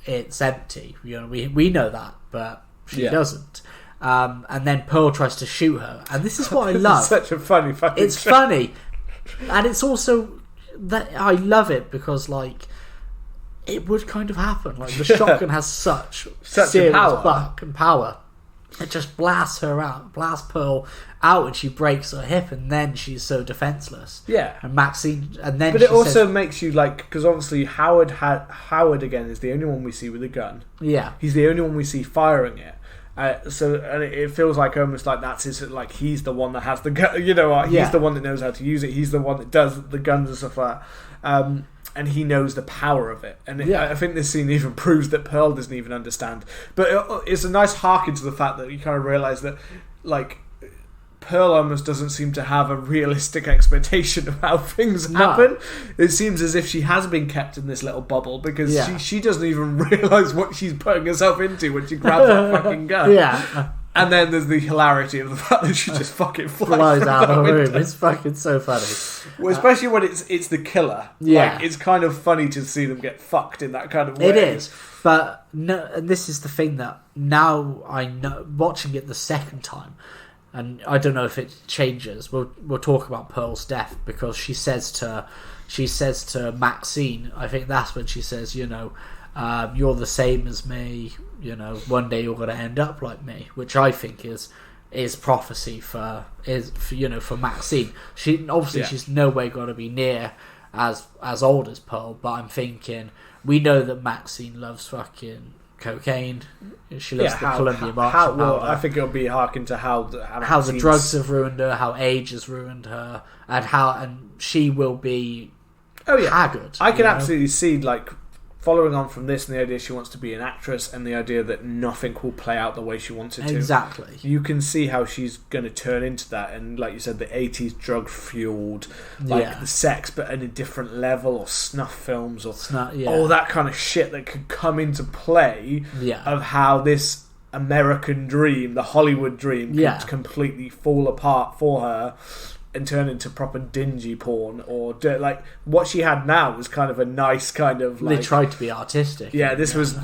it's empty. We know that, but she doesn't. And then Pearl tries to shoot her, and this is what I love. It's such a funny fucking. It's funny, and it's also that I love it because it would kind of happen. Like the shotgun has such serious buck and power. It just blasts her out, blasts Pearl out, and she breaks her hip, and then she's so defenseless. Yeah, and Maxxine, and then. But it also makes you because obviously Howard again is the only one we see with a gun. Yeah, he's the only one we see firing it. And it feels like almost like that's his, he's the one that has the gun. He's the one that knows how to use it. He's the one that does the guns and stuff like that. And he knows the power of it. And I think this scene even proves that Pearl doesn't even understand. But it's a nice harken to the fact that you kind of realise that, Pearl almost doesn't seem to have a realistic expectation of how things happen. It seems as if she has been kept in this little bubble because she doesn't even realise what she's putting herself into when she grabs that fucking gun. Yeah. And then there's the hilarity of the fact that she just fucking flies out of the room. It's fucking so funny. Well, especially when it's the killer. Yeah. It's kind of funny to see them get fucked in that kind of way. It is. But no, and this is the thing that now I know, watching it the second time, and I don't know if it changes. We'll talk about Pearl's death because she says to Maxxine, I think that's when she says, you're the same as me. One day you're going to end up like me, which I think is prophecy for Maxxine. She's no way going to be near as old as Pearl, but I'm thinking we know that Maxxine loves fucking cocaine. She loves the Columbia Marshall powder. I think it'll be harking to how the drugs have ruined her, how age has ruined her, and she will be haggard. I can absolutely see following on from this and the idea she wants to be an actress and the idea that nothing will play out the way she wants it to. Exactly. You can see how she's going to turn into that, and like you said, the 80s drug-fueled, the sex, but at a different level, or snuff films, or all that kind of shit that could come into play of how this American dream, the Hollywood dream, could completely fall apart for her and turn into proper dingy porn, or what she had now was kind of a nice kind of they tried to be artistic. This was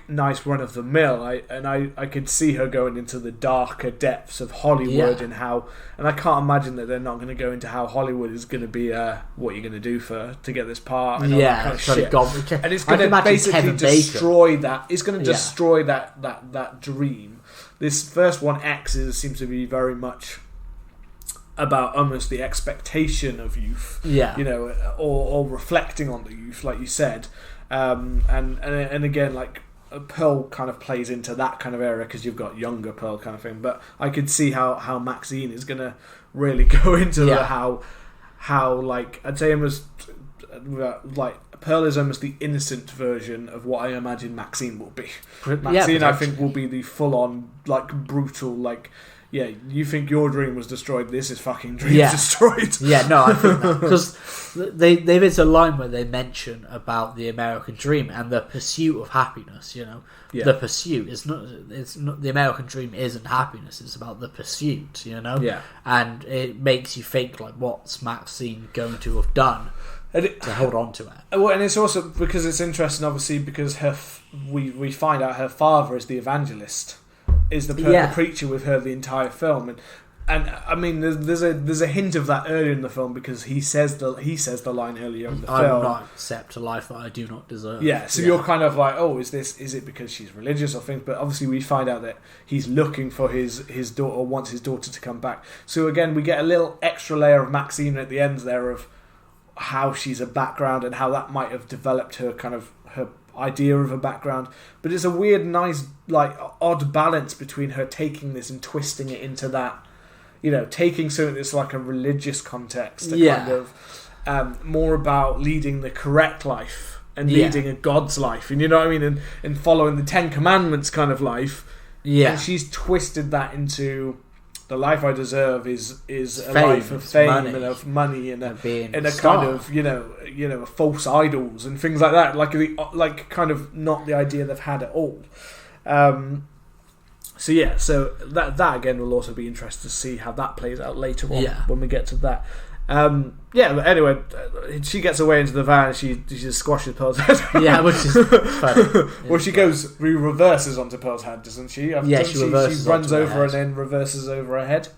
nice run of the mill. I could see her going into the darker depths of Hollywood and I can't imagine that they're not going to go into how Hollywood is going to be what you're going to do to get this part and all that kind of shit. And it's going to basically destroy that. It's going to destroy that dream. This first one, X, seems to be very much about almost the expectation of youth, or reflecting on the youth, like you said, and again, Pearl kind of plays into that kind of area because you've got younger Pearl kind of thing. But I could see how Maxxine is gonna really go into how I'd say almost Pearl is almost the innocent version of what I imagine Maxxine will be. Maxxine, I think, will be the full on brutal you think your dream was destroyed, this is fucking dream destroyed. I think that, because there is a line where they mention about the American dream and the pursuit of happiness, the pursuit it's not the American dream isn't happiness, it's about the pursuit, and it makes you think what's Maxxine going to have done to hold on to it. Well, and it's also because it's interesting, obviously, because we find out her father is the evangelist, is the preacher with her the entire film, and I mean there's a hint of that earlier in the film because he says the line earlier in the film. I will not accept a life that I do not deserve. You're kind of is it because she's religious or things? But obviously we find out that he's looking for his daughter, or wants his daughter to come back. So again, we get a little extra layer of Maxxine at the end there of how she's a background and how that might have developed her idea of a background, but it's a weird, nice, odd balance between her taking this and twisting it into that, taking something that's a religious context, kind of more about leading the correct life and leading a God's life, and you know what I mean, and following the Ten Commandments kind of life. And she's twisted that into the life I deserve is a fame, life of fame money, and of money and a star. kind of false idols and things like that, like kind of not the idea they've had at all. So that again will also be interesting to see how that plays out later on when we get to that. But anyway, she gets away into the van and she just squashes Pearl's head. Yeah, which is funny. Well, she reverses onto Pearl's head, doesn't she? She reverses. She runs over and then reverses over her head.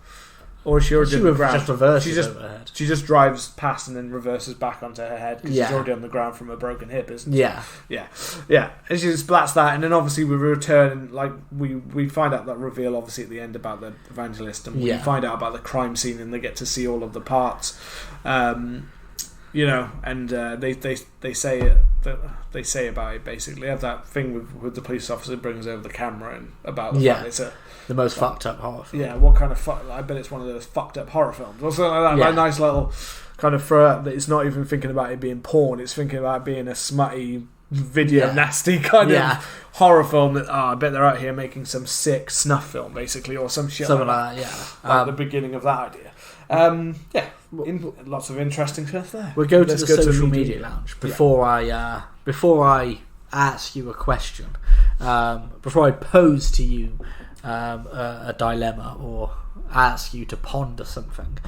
Or is she already on the ground? Just reverses over her head. She just drives past and then reverses back onto her head because she's already on the ground from a broken hip, isn't she? Yeah. And she just splats that, and then obviously we return, like we find out that reveal obviously at the end about the evangelist, and we find out about the crime scene, and they get to see all of the parts, and they say about it basically. They have that thing with the police officer brings over the camera and about the fact it's the most fucked up horror film. Yeah, what kind of I bet it's one of those fucked up horror films or something like that. Like a nice little kind of throw up that it's not even thinking about it being porn, it's thinking about it being a smutty video nasty kind of horror film that I bet they're out here making some sick snuff film basically, or some shit something like that. Like the beginning of that idea. Lots of interesting stuff there. We'll go to the social media lounge before I ask you a question, before I pose to you a dilemma or ask you to ponder something.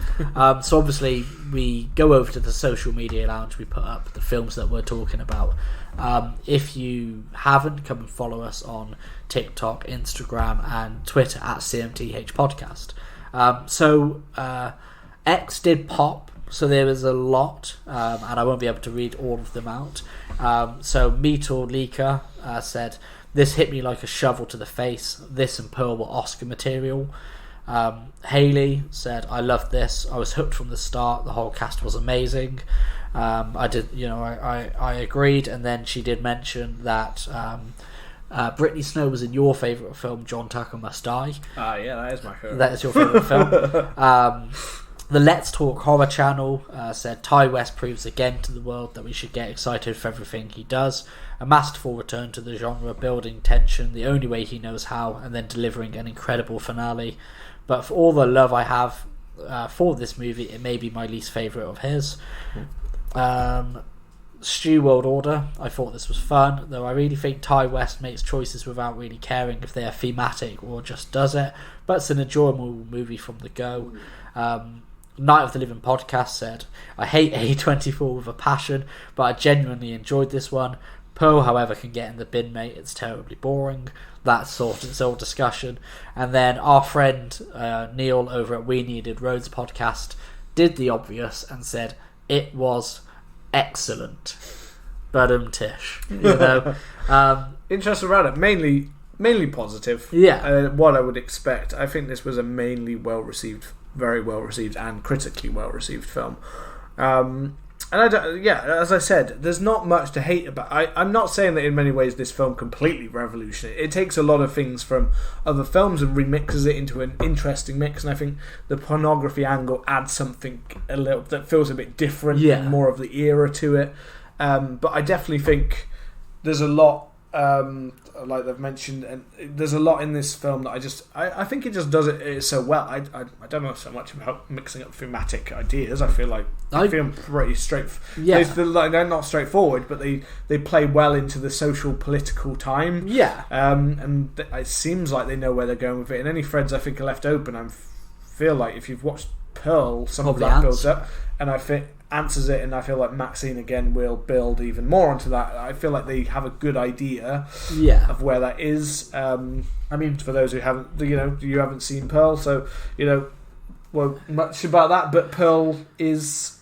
So obviously we go over to the social media lounge, we put up the films that we're talking about. If you haven't, come and follow us on TikTok, Instagram and Twitter at CMTH Podcast. So X did pop, so there was a lot, and I won't be able to read all of them out. So Meetor Leaker said, "This hit me like a shovel to the face. This and Pearl were Oscar material." Haley said, "I loved this. I was hooked from the start. The whole cast was amazing." I agreed, and then she did mention that Brittany Snow was in your favourite film, John Tucker Must Die. That is my favourite. That is your favourite film. The Let's Talk Horror channel said, "Ty West proves again to the world that we should get excited for everything he does. A masterful return to the genre, building tension the only way he knows how, and then delivering an incredible finale. But for all the love I have for this movie, it may be my least favourite of his." Stu World Order, "I thought this was fun, though I really think Ty West makes choices without really caring if they are thematic or just does it, but it's an enjoyable movie from the go." Night of the Living Podcast said, "I hate A24 with a passion, but I genuinely enjoyed this one. Pearl, however, can get in the bin, mate. It's terribly boring." That's sort of its own discussion. And then our friend Neil over at We Needed Roads podcast did the obvious and said, "It was excellent." Tish. Interest around it, mainly positive. What I would expect. I think this was a mainly very well received and critically well received film. As I said, there's not much to hate about. I'm not saying that in many ways this film completely revolutionary. It takes a lot of things from other films and remixes it into an interesting mix, and I think the pornography angle adds something a little that feels a bit different and more of the era to it. But I definitely think there's a lot, like they've mentioned, and there's a lot in this film that I think it just does it so well. I don't know so much about mixing up thematic ideas. I feel like pretty straightforward. They're not straightforward, but they play well into the social political time. And it seems like they know where they're going with it. And any threads I think are left open, I feel like if you've watched Pearl, some of that builds up, and I think answers it, and I feel like Maxxine again will build even more onto that. I feel like they have a good idea of where that is. I mean, for those who haven't seen Pearl, so much about that, but Pearl is,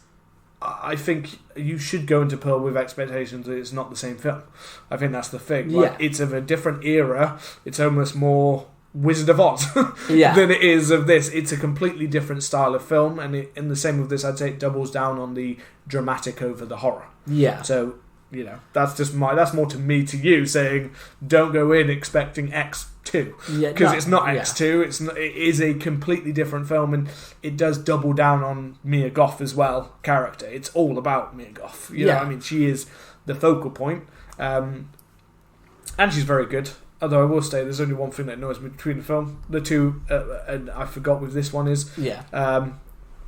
I think you should go into Pearl with expectations that it's not the same film. I think that's the thing. It's of a different era. It's almost more Wizard of Oz than it is of this. It's a completely different style of film, and in the same with this, I'd say it doubles down on the dramatic over the horror. So that's more to me to you saying don't go in expecting X2 because it's not X2. It is a completely different film, and it does double down on Mia Goth as well. Character, it's all about Mia Goth. You know, I mean, she is the focal point, and she's very good. although I will say there's only one thing that annoys me between the film, the two, and I forgot with this one is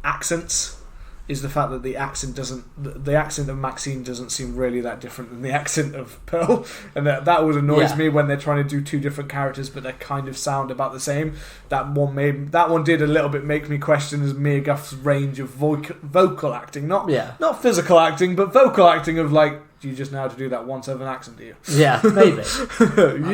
accents. Is the fact that the accent of Maxxine doesn't seem really that different than the accent of Pearl, and that always annoys me when they're trying to do two different characters but they kind of sound about the same. That one did a little bit make me question as Mia Goth's range of vocal acting, not physical acting, but vocal acting of like, do you just know how to do that one Southern accent, do you? Yeah, maybe.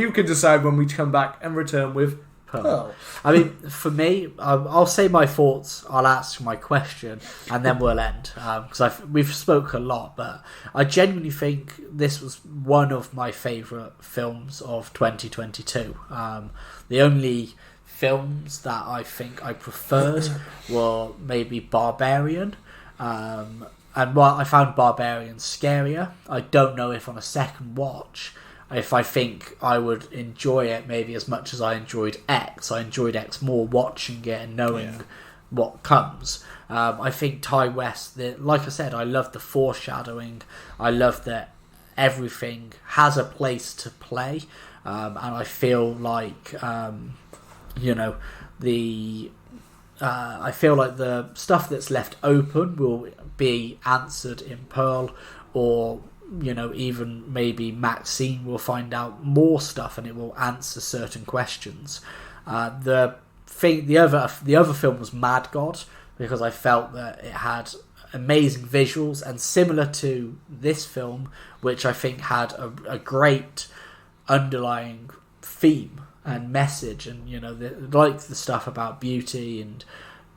You can decide when we come back and return with Pearl. I mean, for me, I'll say my thoughts, I'll ask my question, and then we'll end. Because we've spoke a lot, but I genuinely think this was one of my favourite films of 2022. The only films that I think I preferred were maybe Barbarian. And while I found Barbarian scarier, I don't know if on a second watch if I think I would enjoy it maybe as much as I enjoyed X. I enjoyed X more watching it and knowing what comes. I think Ty West, like I said, I love the foreshadowing. I love that everything has a place to play. And I feel like, I feel like the stuff that's left open will be answered in Pearl, or even maybe Maxxine will find out more stuff and it will answer certain questions. The other film was Mad God, because I felt that it had amazing visuals and similar to this film, which I think had a great underlying theme and message, and like the stuff about beauty and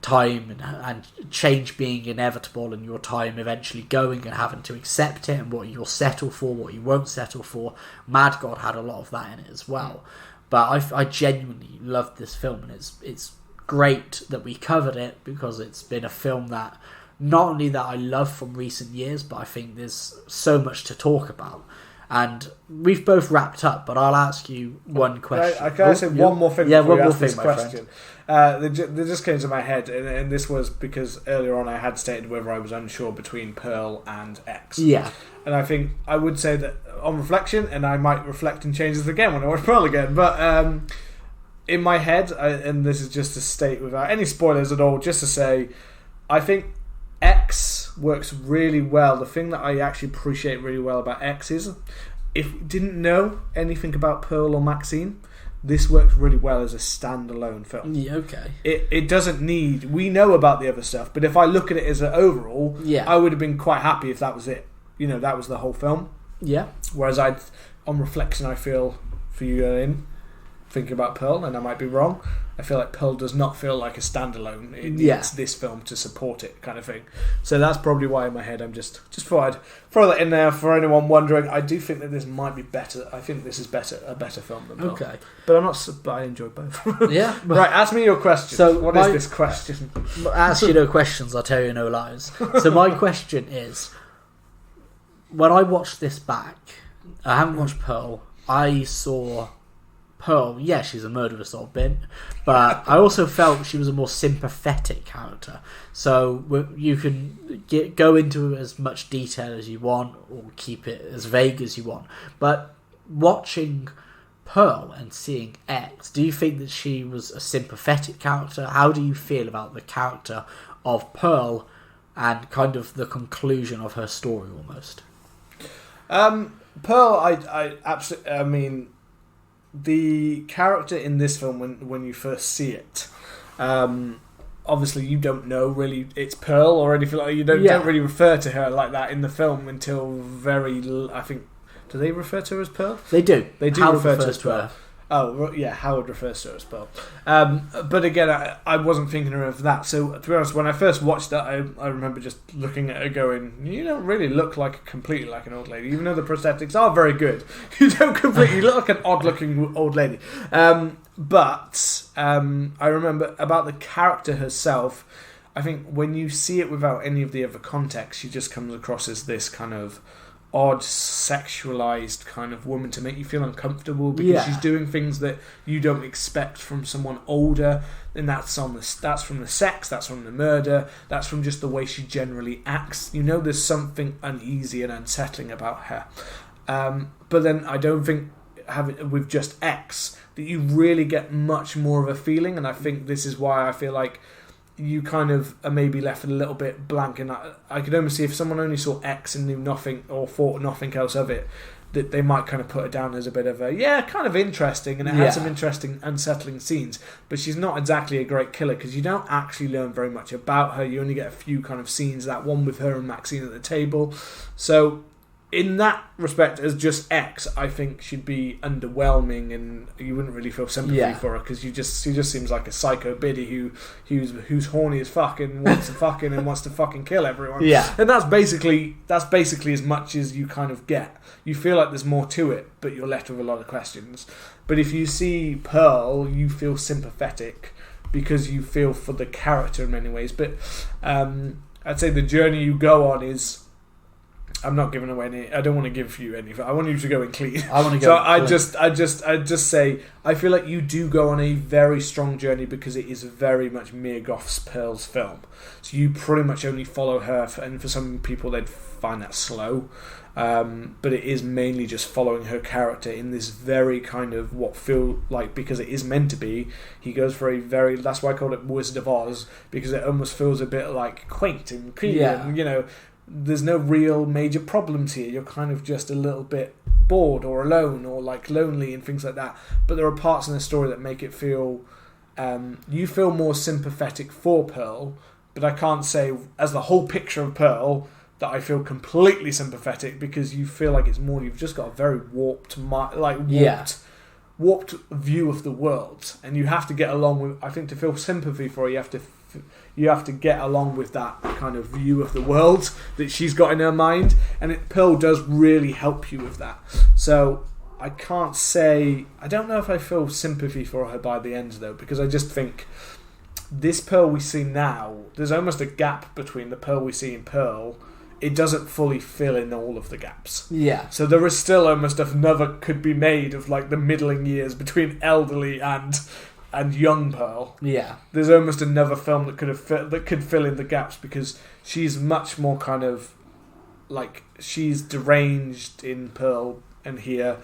time and change being inevitable, and your time eventually going and having to accept it, and what you'll settle for, what you won't settle for. Mad God had a lot of that in it as well. But I genuinely loved this film, and it's great that we covered it, because it's been a film that not only that I love from recent years, but I think there's so much to talk about. And we've both wrapped up, but I'll ask you one question. Can I say one more thing? Yeah, one more thing, thing, my question. They just came to my head, and this was because earlier on I had stated whether I was unsure between Pearl and X. Yeah. And I think I would say that on reflection, and I might reflect and change this again when I watch Pearl again, but in my head, and this is just to state without any spoilers at all, just to say, I think X works really well. The thing that I actually appreciate really well about X is, if you didn't know anything about Pearl or Maxxine, this works really well as a standalone film. Yeah, okay. It doesn't need... We know about the other stuff, but if I look at it as an overall, I would have been quite happy if that was it. That was the whole film. Yeah. Whereas on reflection, I feel, for you thinking about Pearl, and I might be wrong, I feel like Pearl does not feel like a standalone. It needs this film to support it, kind of thing. So that's probably why in my head I'm just thought I'd throw that in there for anyone wondering. I do think that this might be better. I think this is a better film than Pearl. Okay. But I'm not. But I enjoy both. Yeah. Right. Ask me your question. So what is this question? Ask you no questions. I'll tell you no lies. So my question is, when I watched this back, I haven't watched Pearl. I saw Pearl, she's a murderous old bin, but I also felt she was a more sympathetic character. So you can go into as much detail as you want, or keep it as vague as you want. But watching Pearl and seeing X, do you think that she was a sympathetic character? How do you feel about the character of Pearl and kind of the conclusion of her story almost? Pearl, I absolutely... I mean... The character in this film, when you first see it, obviously you don't know really it's Pearl or anything like that. You don't really refer to her like that in the film until very... I think... Do they refer to her as Pearl? They do. They do refer to her as Pearl. Oh, yeah, Howard refers to her as Pearl. But again, I wasn't thinking of that. So, to be honest, when I first watched that, I remember just looking at her going, you don't really look completely like an old lady, even though the prosthetics are very good. You don't completely look like an odd-looking old lady. But I remember about the character herself, I think when you see it without any of the other context, she just comes across as this kind of odd, sexualized kind of woman to make you feel uncomfortable, because she's doing things that you don't expect from someone older. And that's from the sex, that's from the murder, that's from just the way she generally acts. There's something uneasy and unsettling about her. But then I don't think with just X, that you really get much more of a feeling. And I think this is why I feel like you kind of are maybe left a little bit blank. And I could almost see if someone only saw X and knew nothing or thought nothing else of it, that they might kind of put it down as a bit of a, kind of interesting, and it had some interesting, unsettling scenes. But she's not exactly a great killer, because you don't actually learn very much about her. You only get a few kind of scenes, that one with her and Maxxine at the table. So in that respect, as just X, I think she'd be underwhelming, and you wouldn't really feel sympathy for her, because she just seems like a psycho biddy who's horny as fuck and wants to fucking and wants to fucking kill everyone. Yeah, and that's basically as much as you kind of get. You feel like there's more to it, but you're left with a lot of questions. But if you see Pearl, you feel sympathetic because you feel for the character in many ways. But I'd say the journey you go on is. I'm not giving away any. I don't want to give you any. I want you to go in clean. I want to go. So I just say I feel like you do go on a very strong journey, because it is very much Mia Goth's Pearl's film. So you pretty much only follow her, and for some people they'd find that slow. But it is mainly just following her character in this very kind of what feel like, because it is meant to be. He goes for a very. That's why I called it Wizard of Oz, because it almost feels a bit like quaint and creepy, and there's no real major problems here. You're kind of just a little bit bored or alone or like lonely and things like that. But there are parts in the story that make it feel you feel more sympathetic for Pearl. But I can't say as the whole picture of Pearl that I feel completely sympathetic, because you feel like it's more. You've just got a very warped view of the world, and you have to get along with. I think to feel sympathy for her, you have to get along with that kind of view of the world that she's got in her mind, and Pearl does really help you with that. So I can't say. I don't know if I feel sympathy for her by the end, though, because I just think this Pearl we see now, there's almost a gap between the Pearl we see in Pearl. It doesn't fully fill in all of the gaps. Yeah. So there is still almost another could be made of like the middling years between elderly and young Pearl. Yeah. There's almost another film that could fill in the gaps, because she's much more kind of like she's deranged in Pearl, and here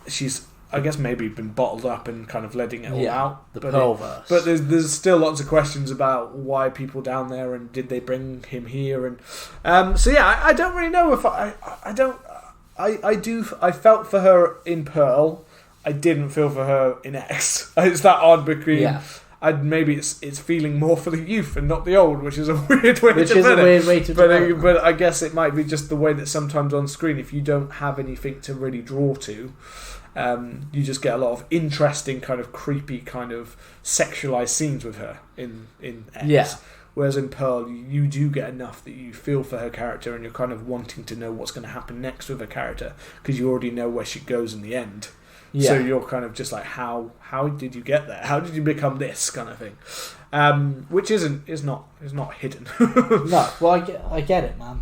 she's I guess maybe been bottled up and kind of letting it all out. The Pearlverse. But there's still lots of questions about why people down there, and did they bring him here, and I don't really know if I felt for her in Pearl. I didn't feel for her in X. It's that odd between. Maybe it's feeling more for the youth and not the old, which is a weird way to put it. But I guess it might be just the way that sometimes on screen, if you don't have anything to really draw to, you just get a lot of interesting kind of creepy kind of sexualized scenes with her in X. Yeah. Whereas in Pearl, you do get enough that you feel for her character, and you're kind of wanting to know what's going to happen next with her character, because you already know where she goes in the end. Yeah. So you're kind of just like, how did you get there? How did you become this kind of thing? Which is not hidden. No, well, I get it, man.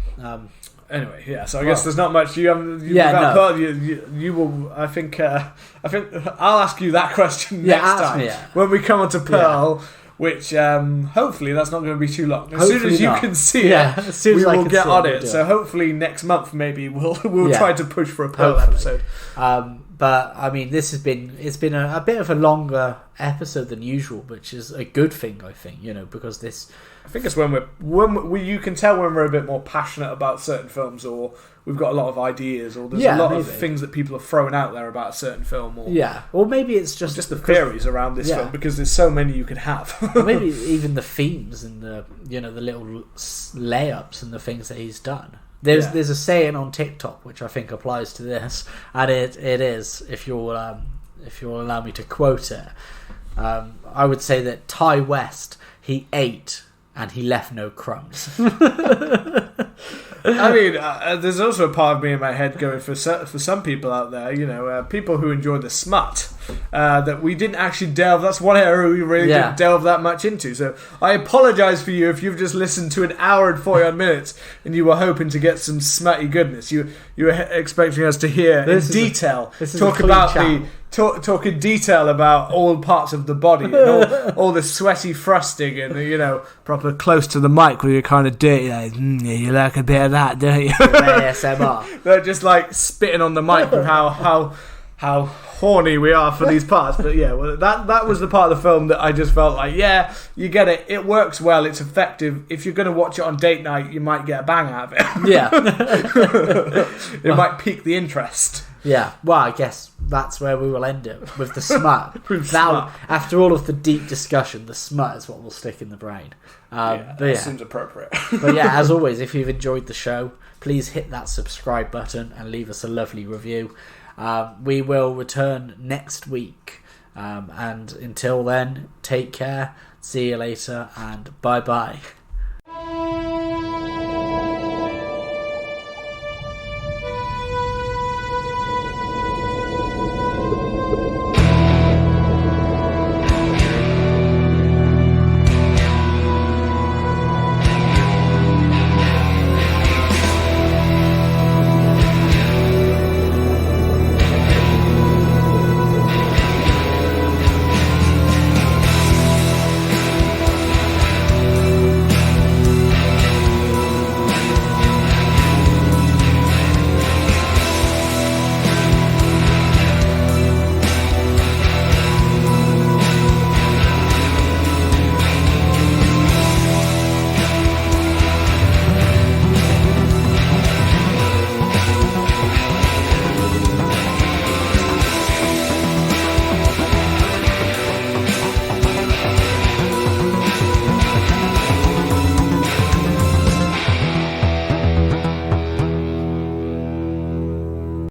Anyway, yeah. So I guess there's not much you will. I think I'll ask you that question next time when we come on to Pearl. Yeah. Which hopefully that's not going to be too long. As soon as you can see it, we will get on it. So hopefully next month maybe we'll try to push for a Pearl episode. But I mean, it's been a bit of a longer episode than usual, which is a good thing, I think. Because this. I think it's when you can tell when we're a bit more passionate about certain films, or we've got a lot of ideas, or there's a lot of things that people have thrown out there about a certain film, or maybe it's just the theories around this film, because there's so many you could have. Or maybe even the themes and the the little layups and the things that he's done. There's a saying on TikTok which I think applies to this, and it is, if you'll allow me to quote it, I would say that Ty West, he ate and he left no crumbs. I mean, there's also a part of me in my head going for some people out there, people who enjoy the smut, that we didn't actually delve. That's one area we really didn't delve that much into. So I apologise for you if you've just listened to an hour and 41 minutes and you were hoping to get some smutty goodness. You were expecting us to hear in detail talk in detail about all parts of the body and all the sweaty thrusting and proper close to the mic where you're kind of dirty, like, you like a bit of that, don't you? ASMR. They're just like spitting on the mic with how how horny we are for these parts. But yeah, well, that was the part of the film that I just felt like, yeah, you get it. It works well. It's effective. If you're going to watch it on date night, you might get a bang out of it. Yeah. It might pique the interest. Yeah, well, I guess that's where we will end it, with the smut. With Now, smut. after all of the deep discussion, the smut is what will stick in the brain. That seems appropriate. But yeah, as always, if you've enjoyed the show, please hit that subscribe button and leave us a lovely review. We will return next week. And until then, take care, see you later, and bye-bye.